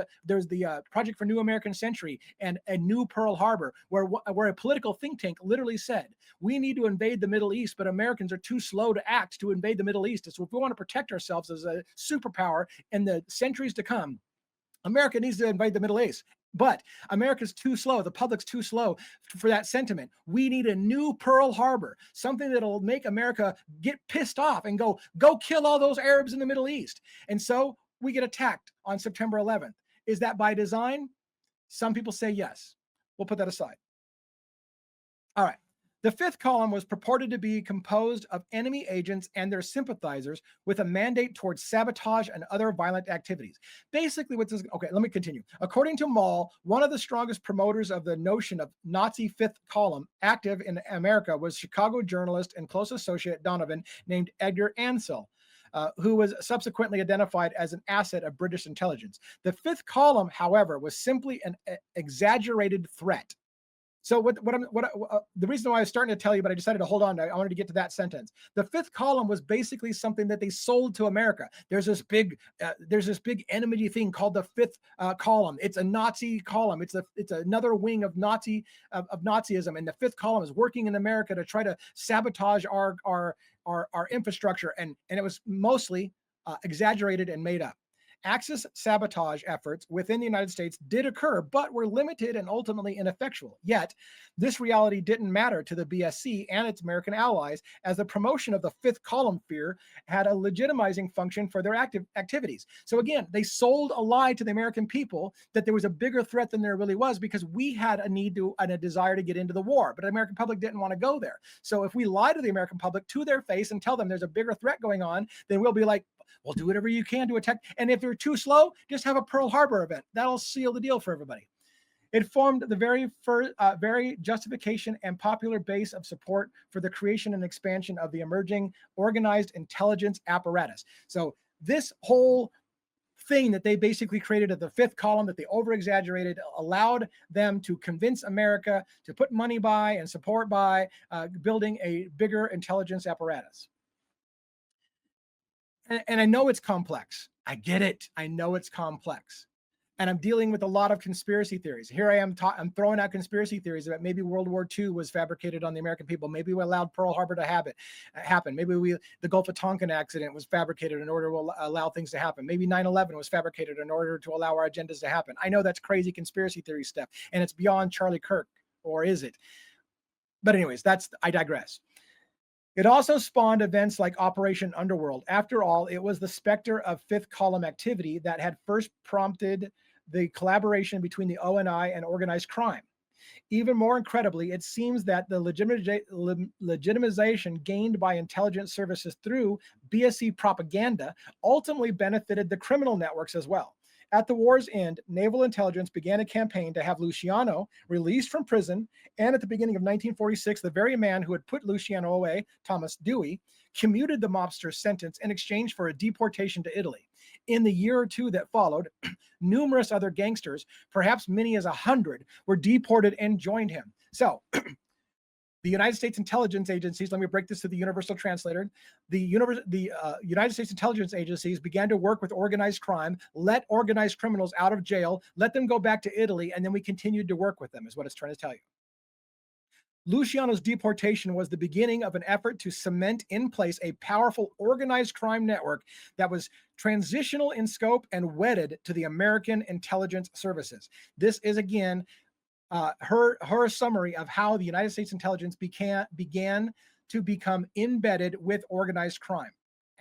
Project for New American Century and a new Pearl Harbor, where a political think tank literally said, we need to invade the Middle East, but Americans are too slow to act to invade the Middle East. So if we want to protect ourselves as a superpower in the centuries to come, America needs to invade the Middle East. But America's too slow. The public's too slow for that sentiment. We need a new Pearl Harbor, something that'll make America get pissed off and go kill all those Arabs in the Middle East. And so we get attacked on September 11th. Is that by design? Some people say yes. We'll put that aside. All right. The fifth column was purported to be composed of enemy agents and their sympathizers with a mandate towards sabotage and other violent activities. Basically, okay, let me continue. According to Maul, one of the strongest promoters of the notion of Nazi fifth column active in America was Chicago journalist and close associate Donovan named Edgar Ansel, who was subsequently identified as an asset of British intelligence. The fifth column, however, was simply an exaggerated threat. So the reason why I was starting to tell you, but I decided to hold on, I wanted to get to that sentence. The fifth column was basically something that they sold to America. There's this big enmity thing called the fifth column. It's a Nazi column. It's another wing of Nazism, and the fifth column is working in America to try to sabotage our infrastructure, and it was mostly exaggerated and made up. Axis sabotage efforts within the United States did occur, but were limited and ultimately ineffectual. Yet, this reality didn't matter to the BSC and its American allies, as the promotion of the fifth column fear had a legitimizing function for their activities. So again, they sold a lie to the American people that there was a bigger threat than there really was, because we had a need to and a desire to get into the war, but the American public didn't want to go there. So if we lie to the American public to their face and tell them there's a bigger threat going on, then we'll be like, well, do whatever you can to attack. And if you're too slow, just have a Pearl Harbor event. That'll seal the deal for everybody. It formed the very justification and popular base of support for the creation and expansion of the emerging organized intelligence apparatus. So this whole thing that they basically created at the fifth column, that they over-exaggerated, allowed them to convince America to put money by and support by building a bigger intelligence apparatus. And I know it's complex. I get it. I know it's complex. And I'm dealing with a lot of conspiracy theories. Here I am, I'm throwing out conspiracy theories that maybe World War II was fabricated on the American people. Maybe we allowed Pearl Harbor to happen. Maybe the Gulf of Tonkin accident was fabricated in order to allow things to happen. Maybe 9/11 was fabricated in order to allow our agendas to happen. I know that's crazy conspiracy theory stuff, and it's beyond Charlie Kirk, or is it? But anyways, I digress. It also spawned events like Operation Underworld. After all, it was the specter of fifth column activity that had first prompted the collaboration between the ONI and organized crime. Even more incredibly, it seems that the legitimization gained by intelligence services through BSC propaganda ultimately benefited the criminal networks as well. At the war's end, naval intelligence began a campaign to have Luciano released from prison, and at the beginning of 1946, the very man who had put Luciano away, Thomas Dewey, commuted the mobster's sentence in exchange for a deportation to Italy. In the year or two that followed, numerous other gangsters, perhaps many as 100, were deported and joined him. So, the United States intelligence agencies, let me break this to the universal translator. The United States intelligence agencies began to work with organized crime, let organized criminals out of jail, let them go back to Italy, and then we continued to work with them, is what it's trying to tell you. Luciano's deportation was the beginning of an effort to cement in place a powerful organized crime network that was transitional in scope and wedded to the American intelligence services. This is, again, her summary of how the United States intelligence began to become embedded with organized crime.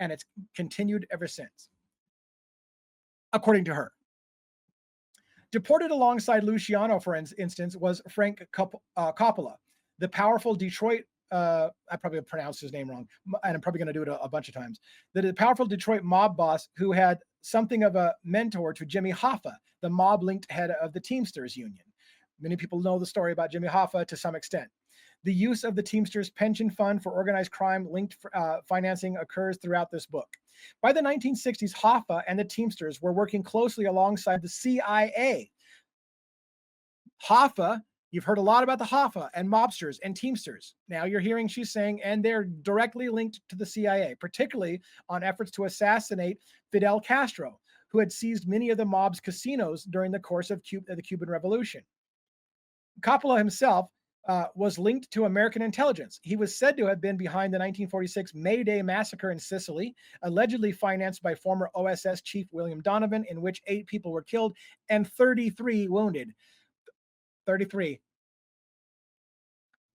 and it's continued ever since, according to her. Deported alongside Luciano, for instance, was Frank Coppola, the powerful Detroit, I probably pronounced his name wrong, and I'm probably going to do it a bunch of times, the powerful Detroit mob boss who had something of a mentor to Jimmy Hoffa, the mob-linked head of the Teamsters Union. Many people know the story about Jimmy Hoffa to some extent. The use of the Teamsters pension fund for organized crime linked financing occurs throughout this book. By the 1960s, Hoffa and the Teamsters were working closely alongside the CIA. Hoffa, you've heard a lot about the Hoffa and mobsters and Teamsters. Now you're hearing she's saying, and they're directly linked to the CIA, particularly on efforts to assassinate Fidel Castro, who had seized many of the mob's casinos during the course of the Cuban Revolution. Coppola himself was linked to American intelligence. He was said to have been behind the 1946 May Day massacre in Sicily, allegedly financed by former OSS Chief William Donovan, in which 8 people were killed and 33 wounded. 33.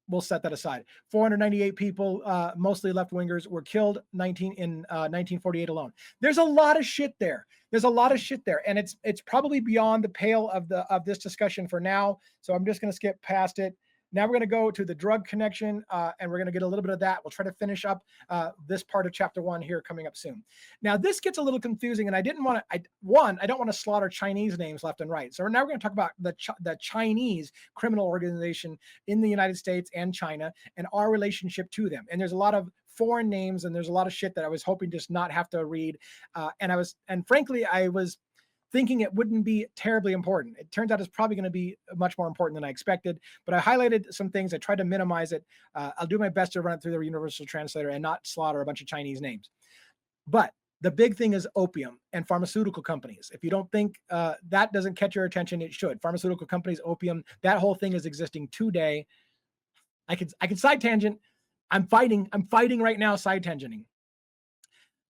We'll set that aside. 498 people, mostly left-wingers, were killed in 1948 alone. There's a lot of shit there. And it's probably beyond the pale of this discussion for now. So I'm just going to skip past it. Now we're going to go to the drug connection, and we're going to get a little bit of that. We'll try to finish up this part of chapter 1 here coming up soon. Now this gets a little confusing, and I don't want to slaughter Chinese names left and right. So now we're going to talk about the Chinese criminal organization in the United States and China and our relationship to them. And there's a lot of foreign names, and there's a lot of shit that I was hoping just not have to read. And frankly, I was thinking it wouldn't be terribly important. It turns out it's probably going to be much more important than I expected, but I highlighted some things. I tried to minimize it. I'll do my best to run it through the universal translator and not slaughter a bunch of Chinese names. But the big thing is opium and pharmaceutical companies. If you don't think that doesn't catch your attention, it should. Pharmaceutical companies, opium, that whole thing is existing today. I can side tangent. I'm fighting right now, side tangenting.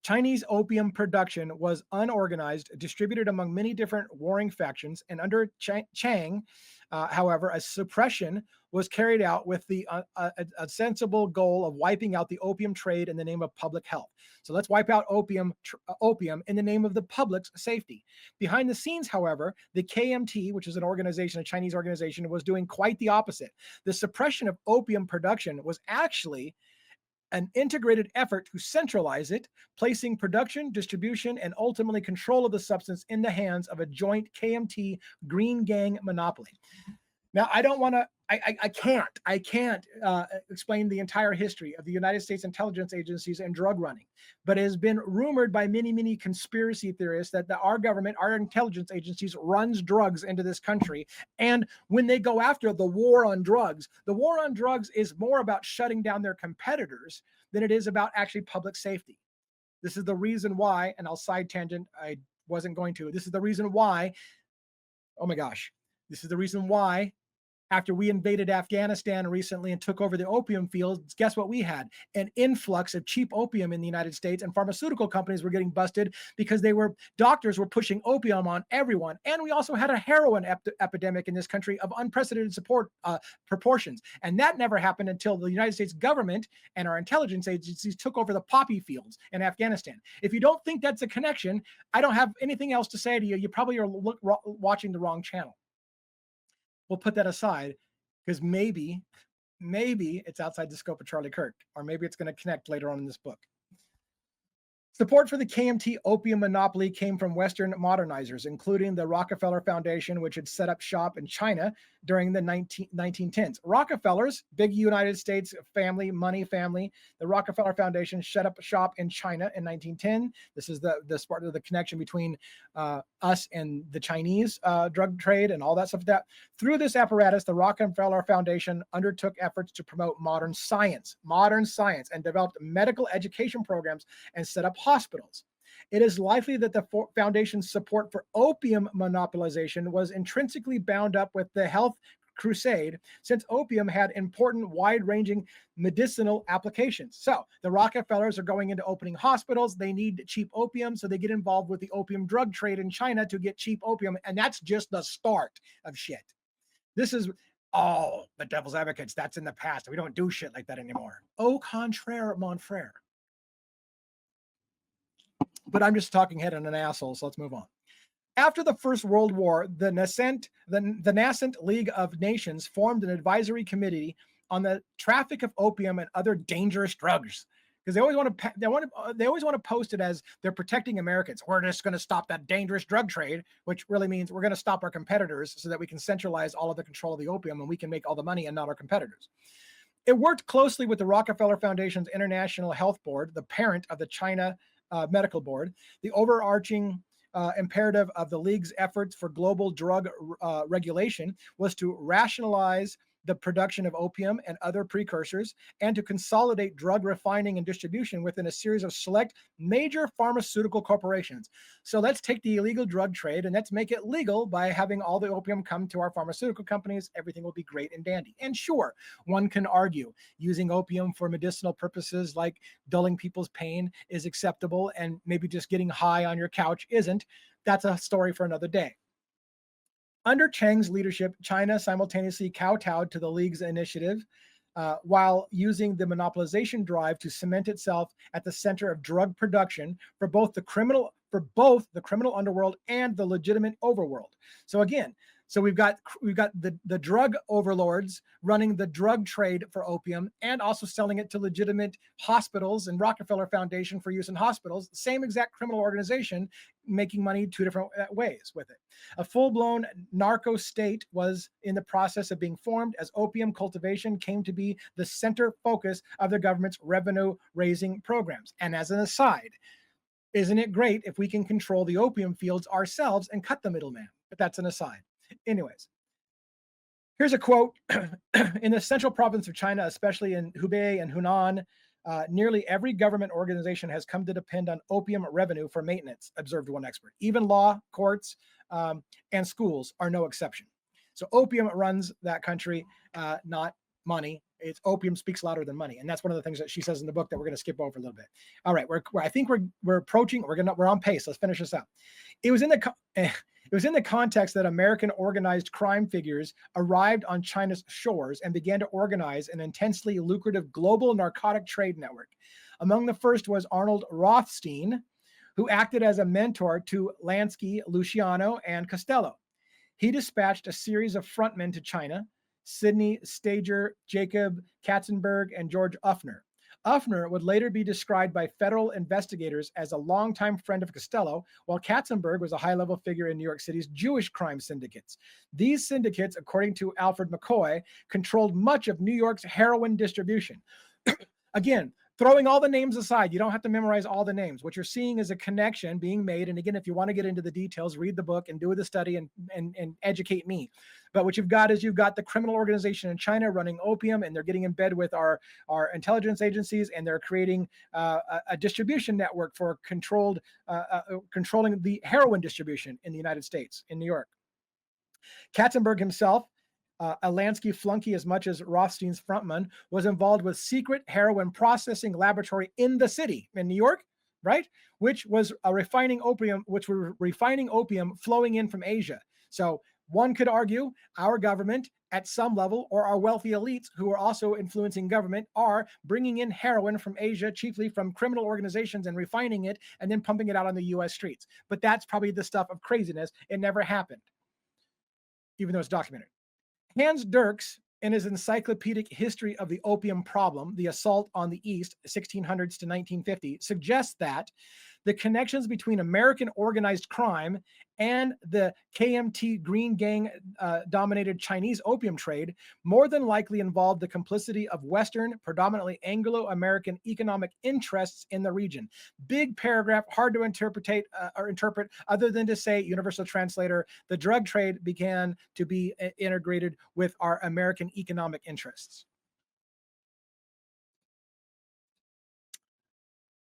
Chinese opium production was unorganized, distributed among many different warring factions, and under Chiang, however, a suppression was carried out with the sensible goal of wiping out the opium trade in the name of public health. So let's wipe out opium in the name of the public's safety. Behind the scenes, however, the KMT, which is a Chinese organization, was doing quite the opposite. The suppression of opium production was actually an integrated effort to centralize it, placing production, distribution, and ultimately control of the substance in the hands of a joint KMT Green Gang monopoly. Now, I can't explain the entire history of the United States intelligence agencies and drug running, but it has been rumored by many conspiracy theorists that our government, our intelligence agencies, runs drugs into this country. And when they go after the war on drugs is more about shutting down their competitors than it is about actually public safety. This is the reason why, and I'll side tangent, I wasn't going to. This is the reason why, oh my gosh, this is the reason why after we invaded Afghanistan recently and took over the opium fields, guess what we had? An influx of cheap opium in the United States, and pharmaceutical companies were getting busted because doctors were pushing opium on everyone. And we also had a heroin epidemic in this country of unprecedented proportions. And that never happened until the United States government and our intelligence agencies took over the poppy fields in Afghanistan. If you don't think that's a connection, I don't have anything else to say to you. You probably are watching the wrong channel. We'll put that aside because maybe it's outside the scope of Charlie Kirk, or maybe it's going to connect later on in this book. Support for the KMT opium monopoly came from Western modernizers, including the Rockefeller Foundation, which had set up shop in China during the 1910s. Rockefellers, big United States money family, the Rockefeller Foundation set up shop in China in 1910. This is the part of the connection between us and the Chinese drug trade and all that stuff. Through this apparatus, the Rockefeller Foundation undertook efforts to promote modern science, and developed medical education programs and set up hospitals. It is likely that the foundation's support for opium monopolization was intrinsically bound up with the health crusade, since opium had important wide-ranging medicinal applications. So the Rockefellers are going into opening hospitals. They need cheap opium, so they get involved with the opium drug trade in China to get cheap opium, and that's just the start of shit. This is the devil's advocates. That's in the past. We don't do shit like that anymore. Au contraire, mon frère. But I'm just talking head and an asshole, so let's move on. After the First World War, the nascent League of Nations formed an advisory committee on the traffic of opium and other dangerous drugs, because they always want to post it as they're protecting Americans. We're just going to stop that dangerous drug trade, which really means we're going to stop our competitors so that we can centralize all of the control of the opium and we can make all the money and not our competitors. It worked closely with the Rockefeller Foundation's International Health Board, the parent of the China Medical Board. The overarching imperative of the League's efforts for global drug regulation was to rationalize the production of opium and other precursors, and to consolidate drug refining and distribution within a series of select major pharmaceutical corporations. So let's take the illegal drug trade and let's make it legal by having all the opium come to our pharmaceutical companies. Everything will be great and dandy. And sure, one can argue using opium for medicinal purposes like dulling people's pain is acceptable, and maybe just getting high on your couch isn't. That's a story for another day. Under Cheng's leadership, China simultaneously kowtowed to the League's initiative while using the monopolization drive to cement itself at the center of drug production for both the criminal underworld and the legitimate overworld. So again, we've got the drug overlords running the drug trade for opium and also selling it to legitimate hospitals and Rockefeller Foundation for use in hospitals. Same exact criminal organization making money two different ways with it. A full-blown narco state was in the process of being formed as opium cultivation came to be the center focus of the government's revenue-raising programs. And as an aside, isn't it great if we can control the opium fields ourselves and cut the middleman? But that's an aside. Anyways, here's a quote. In the central province of China, especially in Hubei and Hunan, nearly every government organization has come to depend on opium revenue for maintenance, observed one expert. Even law, courts, and schools are no exception. So opium runs that country, not money. It's opium speaks louder than money, and that's one of the things that she says in the book that we're going to skip over a little bit. All right, I think we're approaching. We're on pace. Let's finish this up. It was in the context that American organized crime figures arrived on China's shores and began to organize an intensely lucrative global narcotic trade network. Among the first was Arnold Rothstein, who acted as a mentor to Lansky, Luciano, and Costello. He dispatched a series of frontmen to China: Sidney Stager, Jacob Katzenberg, and George Uffner. Uffner would later be described by federal investigators as a longtime friend of Costello, while Katzenberg was a high-level figure in New York City's Jewish crime syndicates. These syndicates, according to Alfred McCoy, controlled much of New York's heroin distribution. Again, throwing all the names aside, you don't have to memorize all the names. What you're seeing is a connection being made. And again, if you want to get into the details, read the book and do the study and educate me. But what you've got is you've got the criminal organization in China running opium, and they're getting in bed with our intelligence agencies, and they're creating a distribution network for controlling the heroin distribution in the United States, in New York. Katzenberg himself, a Lansky flunky as much as Rothstein's frontman, was involved with secret heroin processing laboratory in the city in New York, right? Which was refining opium flowing in from Asia. So one could argue our government at some level, or our wealthy elites who are also influencing government, are bringing in heroin from Asia, chiefly from criminal organizations, and refining it and then pumping it out on the US streets. But that's probably the stuff of craziness. It never happened, even though it's documented. Hans Dirks, in his encyclopedic history of the opium problem, The Assault on the East, 1600s to 1950, suggests that the connections between American organized crime and the KMT Green Gang dominated Chinese opium trade more than likely involved the complicity of Western, predominantly Anglo-American economic interests in the region. Big paragraph, hard to interpret other than to say, universal translator, the drug trade began to be integrated with our American economic interests.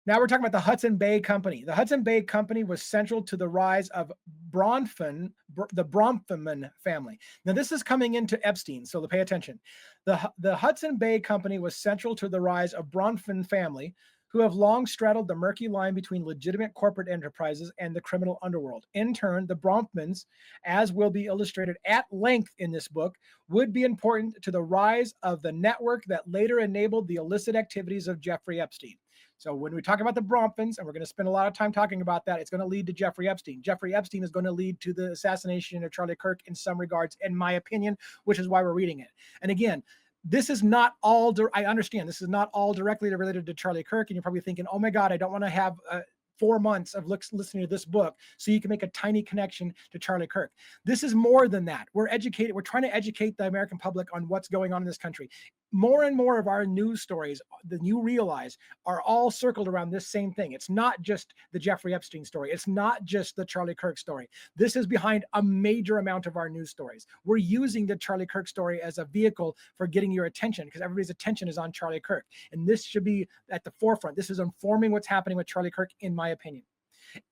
Now we're talking about the Hudson Bay Company. The Hudson Bay Company was central to the rise of the Bronfman family. Now this is coming into Epstein, so pay attention. The Hudson Bay Company was central to the rise of Bronfman family, who have long straddled the murky line between legitimate corporate enterprises and the criminal underworld. In turn, the Bronfmans, as will be illustrated at length in this book, would be important to the rise of the network that later enabled the illicit activities of Jeffrey Epstein. So when we talk about the Bronfmans, and we're going to spend a lot of time talking about that, it's going to lead to Jeffrey Epstein. Jeffrey Epstein is going to lead to the assassination of Charlie Kirk in some regards, in my opinion, which is why we're reading it. And again, this is not all, I understand this is not all directly related to Charlie Kirk. And you're probably thinking, oh my God, I don't want to have 4 months of listening to this book so you can make a tiny connection to Charlie Kirk. This is more than that. We're trying to educate the American public on what's going on in this country. More and more of our news stories, that you realize, are all circled around this same thing. It's not just the Jeffrey Epstein story. It's not just the Charlie Kirk story. This is behind a major amount of our news stories. We're using the Charlie Kirk story as a vehicle for getting your attention because everybody's attention is on Charlie Kirk. And this should be at the forefront. This is informing what's happening with Charlie Kirk, in my opinion.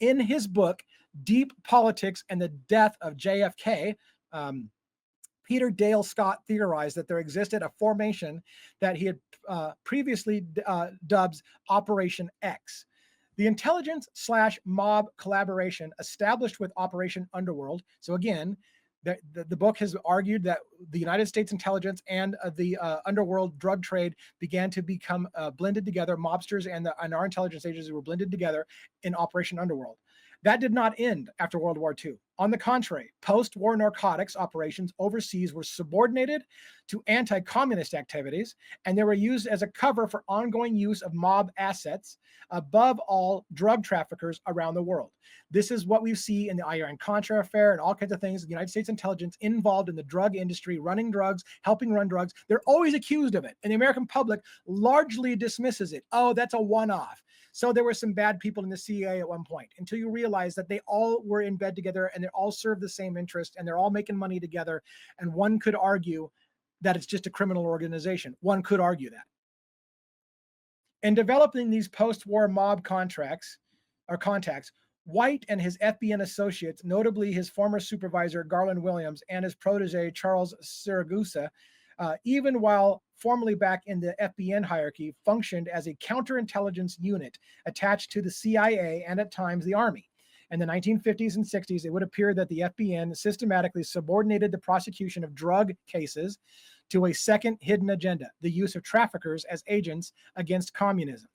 In his book, Deep Politics and the Death of JFK, Peter Dale Scott theorized that there existed a formation that he had previously dubbed Operation X. The intelligence/mob collaboration established with Operation Underworld. So again, the book has argued that the United States intelligence and the underworld drug trade began to become blended together. Mobsters and our intelligence agencies were blended together in Operation Underworld. That did not end after World War II. On the contrary, post-war narcotics operations overseas were subordinated to anti-communist activities, and they were used as a cover for ongoing use of mob assets, above all, drug traffickers around the world. This is what we see in the Iran-Contra affair and all kinds of things. The United States intelligence involved in the drug industry, running drugs, helping run drugs. They're always accused of it, and the American public largely dismisses it. Oh, that's a one-off. So there were some bad people in the CIA at one point, until you realize that they all were in bed together and they all serve the same interest and they're all making money together. And one could argue that it's just a criminal organization. One could argue that. In developing these post-war mob contacts, White and his FBN associates, notably his former supervisor Garland Williams and his protege Charles Siragusa, even while formerly back in the FBN hierarchy, functioned as a counterintelligence unit attached to the CIA and at times the Army. In the 1950s and 60s, it would appear that the FBN systematically subordinated the prosecution of drug cases to a second hidden agenda, the use of traffickers as agents against communism.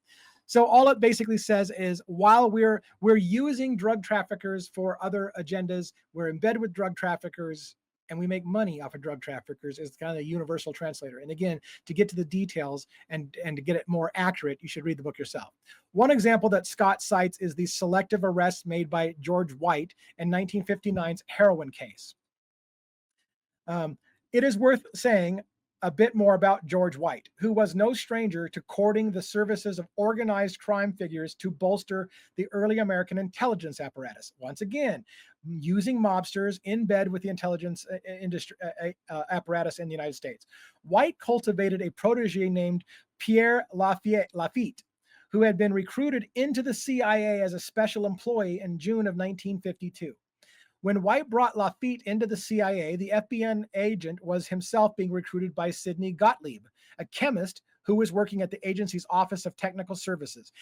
So all it basically says is, while we're using drug traffickers for other agendas, we're in bed with drug traffickers, and we make money off of drug traffickers, is kind of a universal translator. And again, to get to the details and to get it more accurate, you should read the book yourself. One example that Scott cites is the selective arrests made by George White in 1959's heroin case. It is worth saying a bit more about George White, who was no stranger to courting the services of organized crime figures to bolster the early American intelligence apparatus. Once again, using mobsters in bed with the intelligence industry apparatus in the United States. White cultivated a protege named Pierre Lafitte, who had been recruited into the CIA as a special employee in June of 1952. When White brought Lafitte into the CIA, the FBN agent was himself being recruited by Sidney Gottlieb, a chemist who was working at the agency's Office of Technical Services.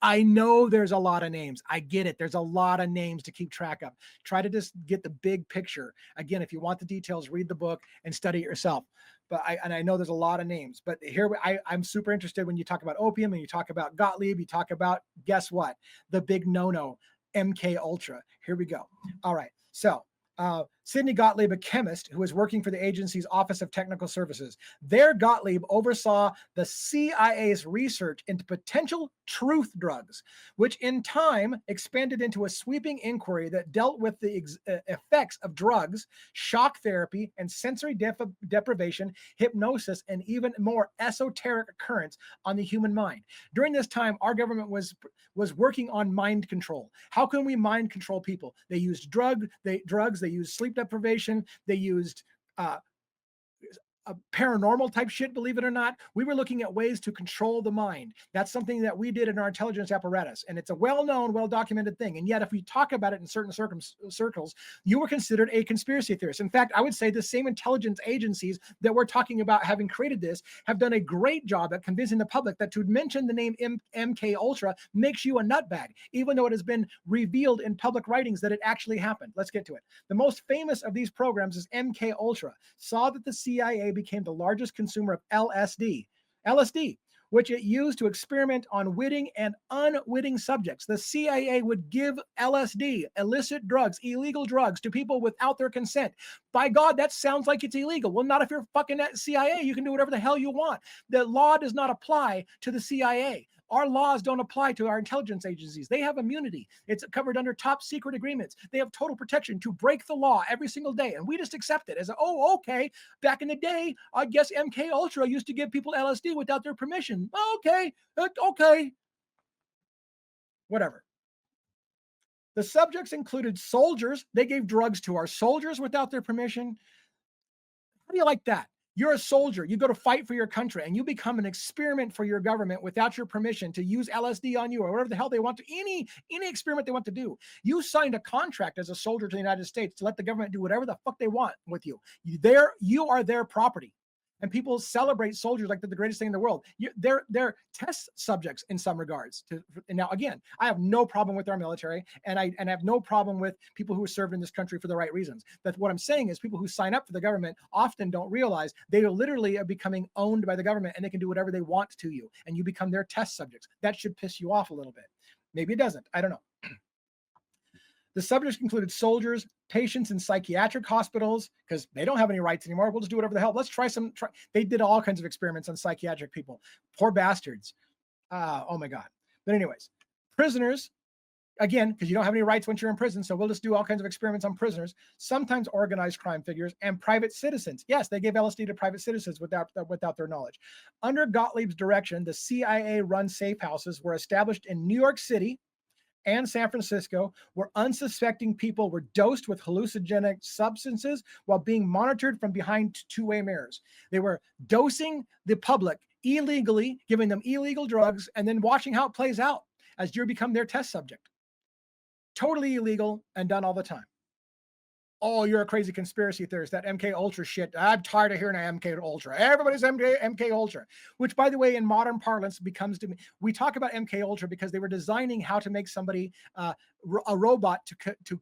I know there's a lot of names. I get it. There's a lot of names to keep track of. Try to just get the big picture. Again, if you want the details, read the book and study it yourself. But I know there's a lot of names. But here I'm super interested when you talk about opium and you talk about Gottlieb, you talk about, guess what? The big no-no. MK Ultra. Here we go. All right. So Sidney Gottlieb, a chemist who was working for the agency's Office of Technical Services. There, Gottlieb oversaw the CIA's research into potential truth drugs, which in time expanded into a sweeping inquiry that dealt with the effects of drugs, shock therapy, and sensory deprivation, hypnosis, and even more esoteric occurrence on the human mind. During this time, our government was working on mind control. How can we mind control people? They used drugs, they used sleep deprivation, they used paranormal type shit, believe it or not. We were looking at ways to control the mind. That's something that we did in our intelligence apparatus. And it's a well-known, well-documented thing. And yet, if we talk about it in certain circles, you were considered a conspiracy theorist. In fact, I would say the same intelligence agencies that we're talking about having created this have done a great job at convincing the public that to mention the name MK Ultra makes you a nutbag, even though it has been revealed in public writings that it actually happened. Let's get to it. The most famous of these programs is MK Ultra. Saw that the CIA became the largest consumer of LSD, which it used to experiment on witting and unwitting subjects. The CIA would give LSD, illicit drugs, illegal drugs, to people without their consent. By God, that sounds like it's illegal. Well, not if you're fucking at CIA. You can do whatever the hell you want. The law does not apply to the CIA. Our laws don't apply to our intelligence agencies. They have immunity. It's covered under top secret agreements. They have total protection to break the law every single day. And we just accept it as, oh, okay. Back in the day, I guess MK Ultra used to give people LSD without their permission. Okay. Whatever. The subjects included soldiers. They gave drugs to our soldiers without their permission. How do you like that? You're a soldier. You go to fight for your country and you become an experiment for your government without your permission to use LSD on you or whatever the hell they want to, any experiment they want to do. You signed a contract as a soldier to the United States to let the government do whatever the fuck they want with you. You are their property. And people celebrate soldiers like they're the greatest thing in the world. They're test subjects in some regards. And now, again, I have no problem with our military, and I have no problem with people who served in this country for the right reasons. But what I'm saying is people who sign up for the government often don't realize they literally are becoming owned by the government, and they can do whatever they want to you, and you become their test subjects. That should piss you off a little bit. Maybe it doesn't. I don't know. The subjects included soldiers, patients in psychiatric hospitals, because they don't have any rights anymore. We'll just do whatever the hell. Let's try. They did all kinds of experiments on psychiatric people. Poor bastards. Oh my God. But anyways, prisoners, again, because you don't have any rights once you're in prison. So we'll just do all kinds of experiments on prisoners, sometimes organized crime figures, and private citizens. Yes, they gave LSD to private citizens without their knowledge. Under Gottlieb's direction, the CIA-run safe houses were established in New York City and San Francisco, where unsuspecting people were dosed with hallucinogenic substances while being monitored from behind two-way mirrors. They were dosing the public illegally, giving them illegal drugs, and then watching how it plays out as you become their test subject. Totally illegal and done all the time. Oh, you're a crazy conspiracy theorist, that MK Ultra shit. I'm tired of hearing MK Ultra. Everybody's MK Ultra, which, by the way, in modern parlance becomes to me. We talk about MK Ultra because they were designing how to make somebody a robot to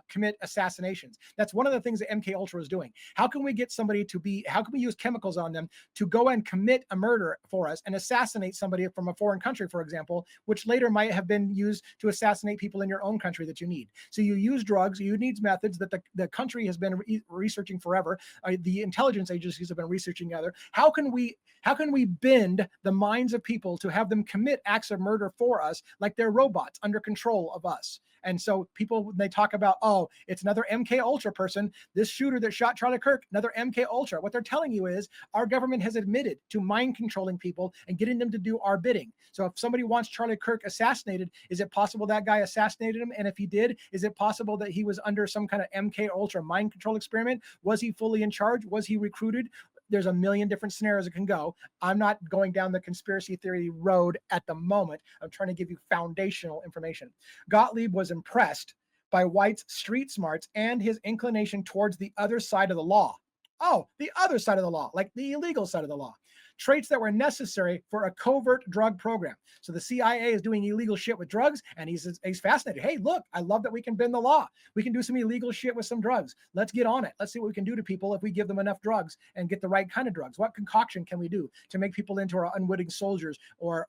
commit assassinations. That's one of the things that MK Ultra is doing. How can we get somebody how can we use chemicals on them to go and commit a murder for us and assassinate somebody from a foreign country, for example, which later might have been used to assassinate people in your own country that you need. So you use drugs, you need methods that the country has been researching forever. The intelligence agencies have been researching together. How can we bend the minds of people to have them commit acts of murder for us like they're robots under control of us? And so people, when they talk about, oh, it's another MK Ultra person, this shooter that shot Charlie Kirk, another MK Ultra. What they're telling you is our government has admitted to mind controlling people and getting them to do our bidding. So if somebody wants Charlie Kirk assassinated, is it possible that guy assassinated him? And if he did, is it possible that he was under some kind of MK Ultra mind control experiment? Was he fully in charge? Was he recruited? There's a million different scenarios it can go. I'm not going down the conspiracy theory road at the moment. I'm trying to give you foundational information. Gottlieb was impressed by White's street smarts and his inclination towards the other side of the law. Oh, the other side of the law, like the illegal side of the law. Traits that were necessary for a covert drug program. So the CIA is doing illegal shit with drugs, and he's fascinated. Hey, look, I love that we can bend the law. We can do some illegal shit with some drugs. Let's get on it. Let's see what we can do to people if we give them enough drugs and get the right kind of drugs. What concoction can we do to make people into our unwitting soldiers or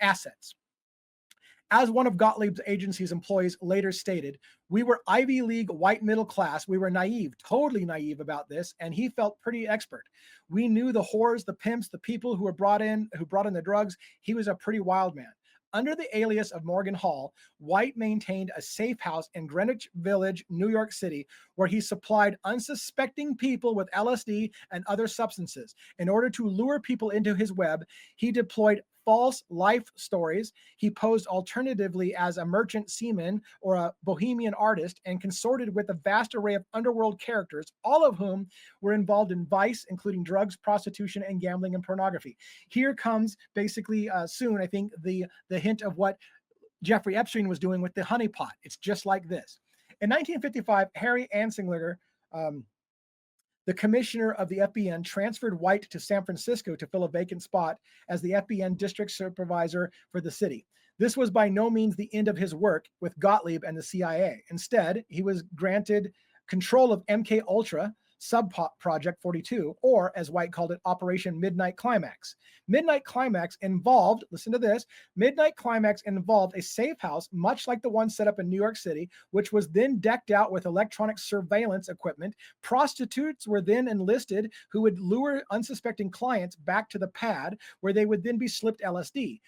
assets? As one of Gottlieb's agency's employees later stated, we were Ivy League white middle class. We were naive, totally naive about this, and he felt pretty expert. We knew the whores, the pimps, the people who brought in the drugs. He was a pretty wild man. Under the alias of Morgan Hall, White maintained a safe house in Greenwich Village, New York City, where he supplied unsuspecting people with LSD and other substances. In order to lure people into his web, he deployed false life stories. He posed alternatively as a merchant seaman or a bohemian artist and consorted with a vast array of underworld characters, all of whom were involved in vice, including drugs, prostitution, and gambling and pornography. Here comes basically soon, I think, the hint of what Jeffrey Epstein was doing with the honeypot. It's just like this. In 1955, Harry Anslinger, the commissioner of the FBN, transferred White to San Francisco to fill a vacant spot as the FBN district supervisor for the city. This was by no means the end of his work with Gottlieb and the CIA. Instead, he was granted control of MK Ultra, Sub-Project 42, or as White called it, Operation Midnight Climax. Midnight Climax involved, listen to this, Midnight Climax involved a safe house, much like the one set up in New York City, which was then decked out with electronic surveillance equipment. Prostitutes were then enlisted who would lure unsuspecting clients back to the pad, where they would then be slipped LSD.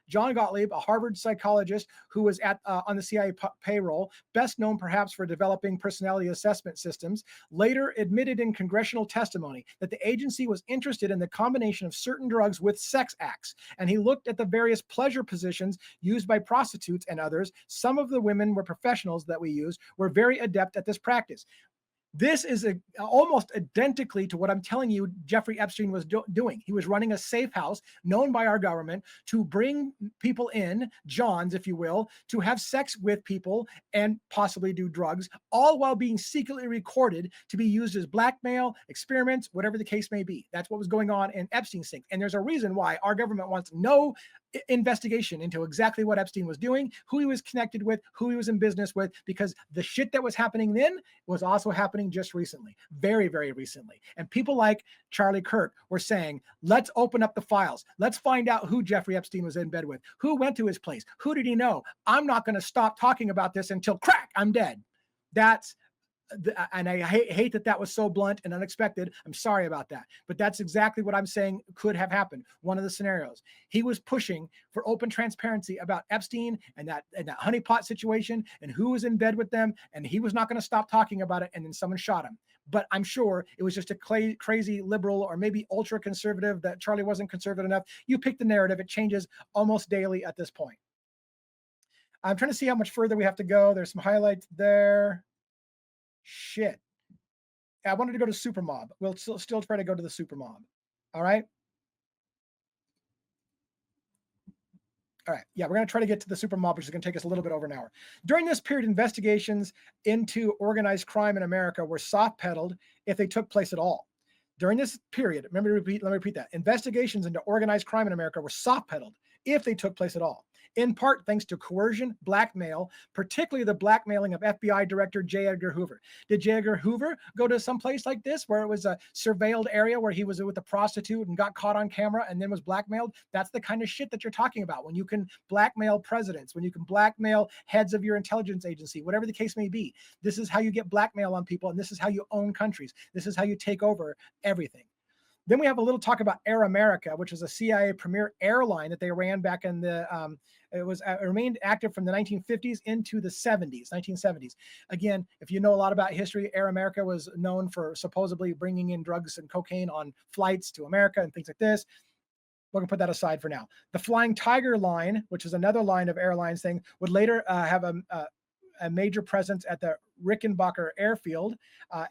John Gottlieb, a Harvard psychologist who was on the CIA payroll, best known perhaps for developing personality assessment systems, later admitted in congressional testimony that the agency was interested in the combination of certain drugs with sex acts, and he looked at the various pleasure positions used by prostitutes and others. Some of the women were professionals that we use were very adept at this practice. This is almost identically to what I'm telling you Jeffrey Epstein was doing. He was running a safe house known by our government to bring people in, Johns, if you will, to have sex with people and possibly do drugs, all while being secretly recorded to be used as blackmail, experiments, whatever the case may be. That's what was going on in Epstein's thing. And there's a reason why our government wants no investigation into exactly what Epstein was doing, who he was connected with, who he was in business with, because the shit that was happening then was also happening just recently, very, very recently. And people like Charlie Kirk were saying, let's open up the files. Let's find out who Jeffrey Epstein was in bed with, who went to his place, who did he know? I'm not going to stop talking about this until crack, I'm dead. And I hate that was so blunt and unexpected. I'm sorry about that. But that's exactly what I'm saying could have happened. One of the scenarios. He was pushing for open transparency about Epstein and that honeypot situation and who was in bed with them. And he was not going to stop talking about it. And then someone shot him. But I'm sure it was just a crazy liberal or maybe ultra conservative that Charlie wasn't conservative enough. You pick the narrative. It changes almost daily at this point. I'm trying to see how much further we have to go. There's some highlights there. Shit. I wanted to go to Supermob. We'll still try to go to the Supermob. All right. All right. Yeah, we're going to try to get to the Supermob, which is going to take us a little bit over an hour. During this period, investigations into organized crime in America were soft-pedaled if they took place at all. During this period, let me repeat that. Investigations into organized crime in America were soft-pedaled if they took place at all. In part thanks to coercion, blackmail, particularly the blackmailing of FBI Director J. Edgar Hoover. Did J. Edgar Hoover go to some place like this where it was a surveilled area where he was with a prostitute and got caught on camera and then was blackmailed? That's the kind of shit that you're talking about. When you can blackmail presidents, when you can blackmail heads of your intelligence agency, whatever the case may be. This is how you get blackmail on people, and this is how you own countries. This is how you take over everything. Then we have a little talk about Air America, which is a CIA premier airline that they ran back in the, it remained active from the 1950s into the 1970s. Again, if you know a lot about history, Air America was known for supposedly bringing in drugs and cocaine on flights to America and things like this. We're gonna put that aside for now. The Flying Tiger line, which is another line of airlines thing, would later have a major presence at the Rickenbacker Airfield,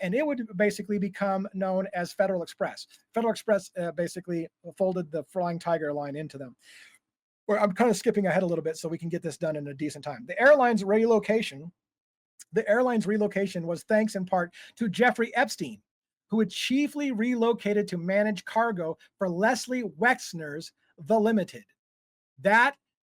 and it would basically become known as Federal Express. Federal Express basically folded the Flying Tiger line into them. I'm kind of skipping ahead a little bit so we can get this done in a decent time. The airline's relocation was thanks in part to Jeffrey Epstein, who had chiefly relocated to manage cargo for Leslie Wexner's The Limited.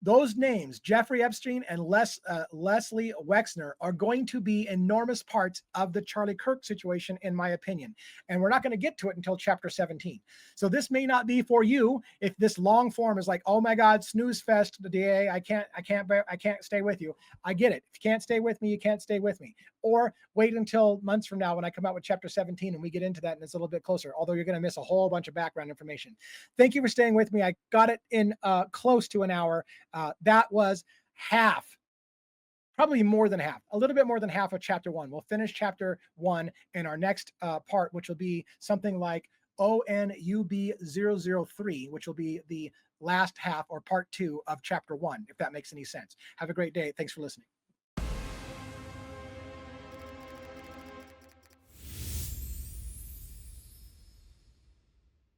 Those names, Jeffrey Epstein and Leslie Wexner, are going to be enormous parts of the Charlie Kirk situation, in my opinion. And we're not going to get to it until chapter 17. So this may not be for you if this long form is like, oh my God, snooze fest, the DA, I can't stay with you. I get it. If you can't stay with me, you can't stay with me. Or wait until months from now when I come out with chapter 17 and we get into that and it's a little bit closer, although you're going to miss a whole bunch of background information. Thank you for staying with me. I got it in close to an hour. That was half, probably more than half, a little bit more than half of chapter 1. We'll finish chapter 1 in our next part, which will be something like ONUB003, which will be the last half or part 2 of chapter 1, if that makes any sense. Have a great day. Thanks for listening.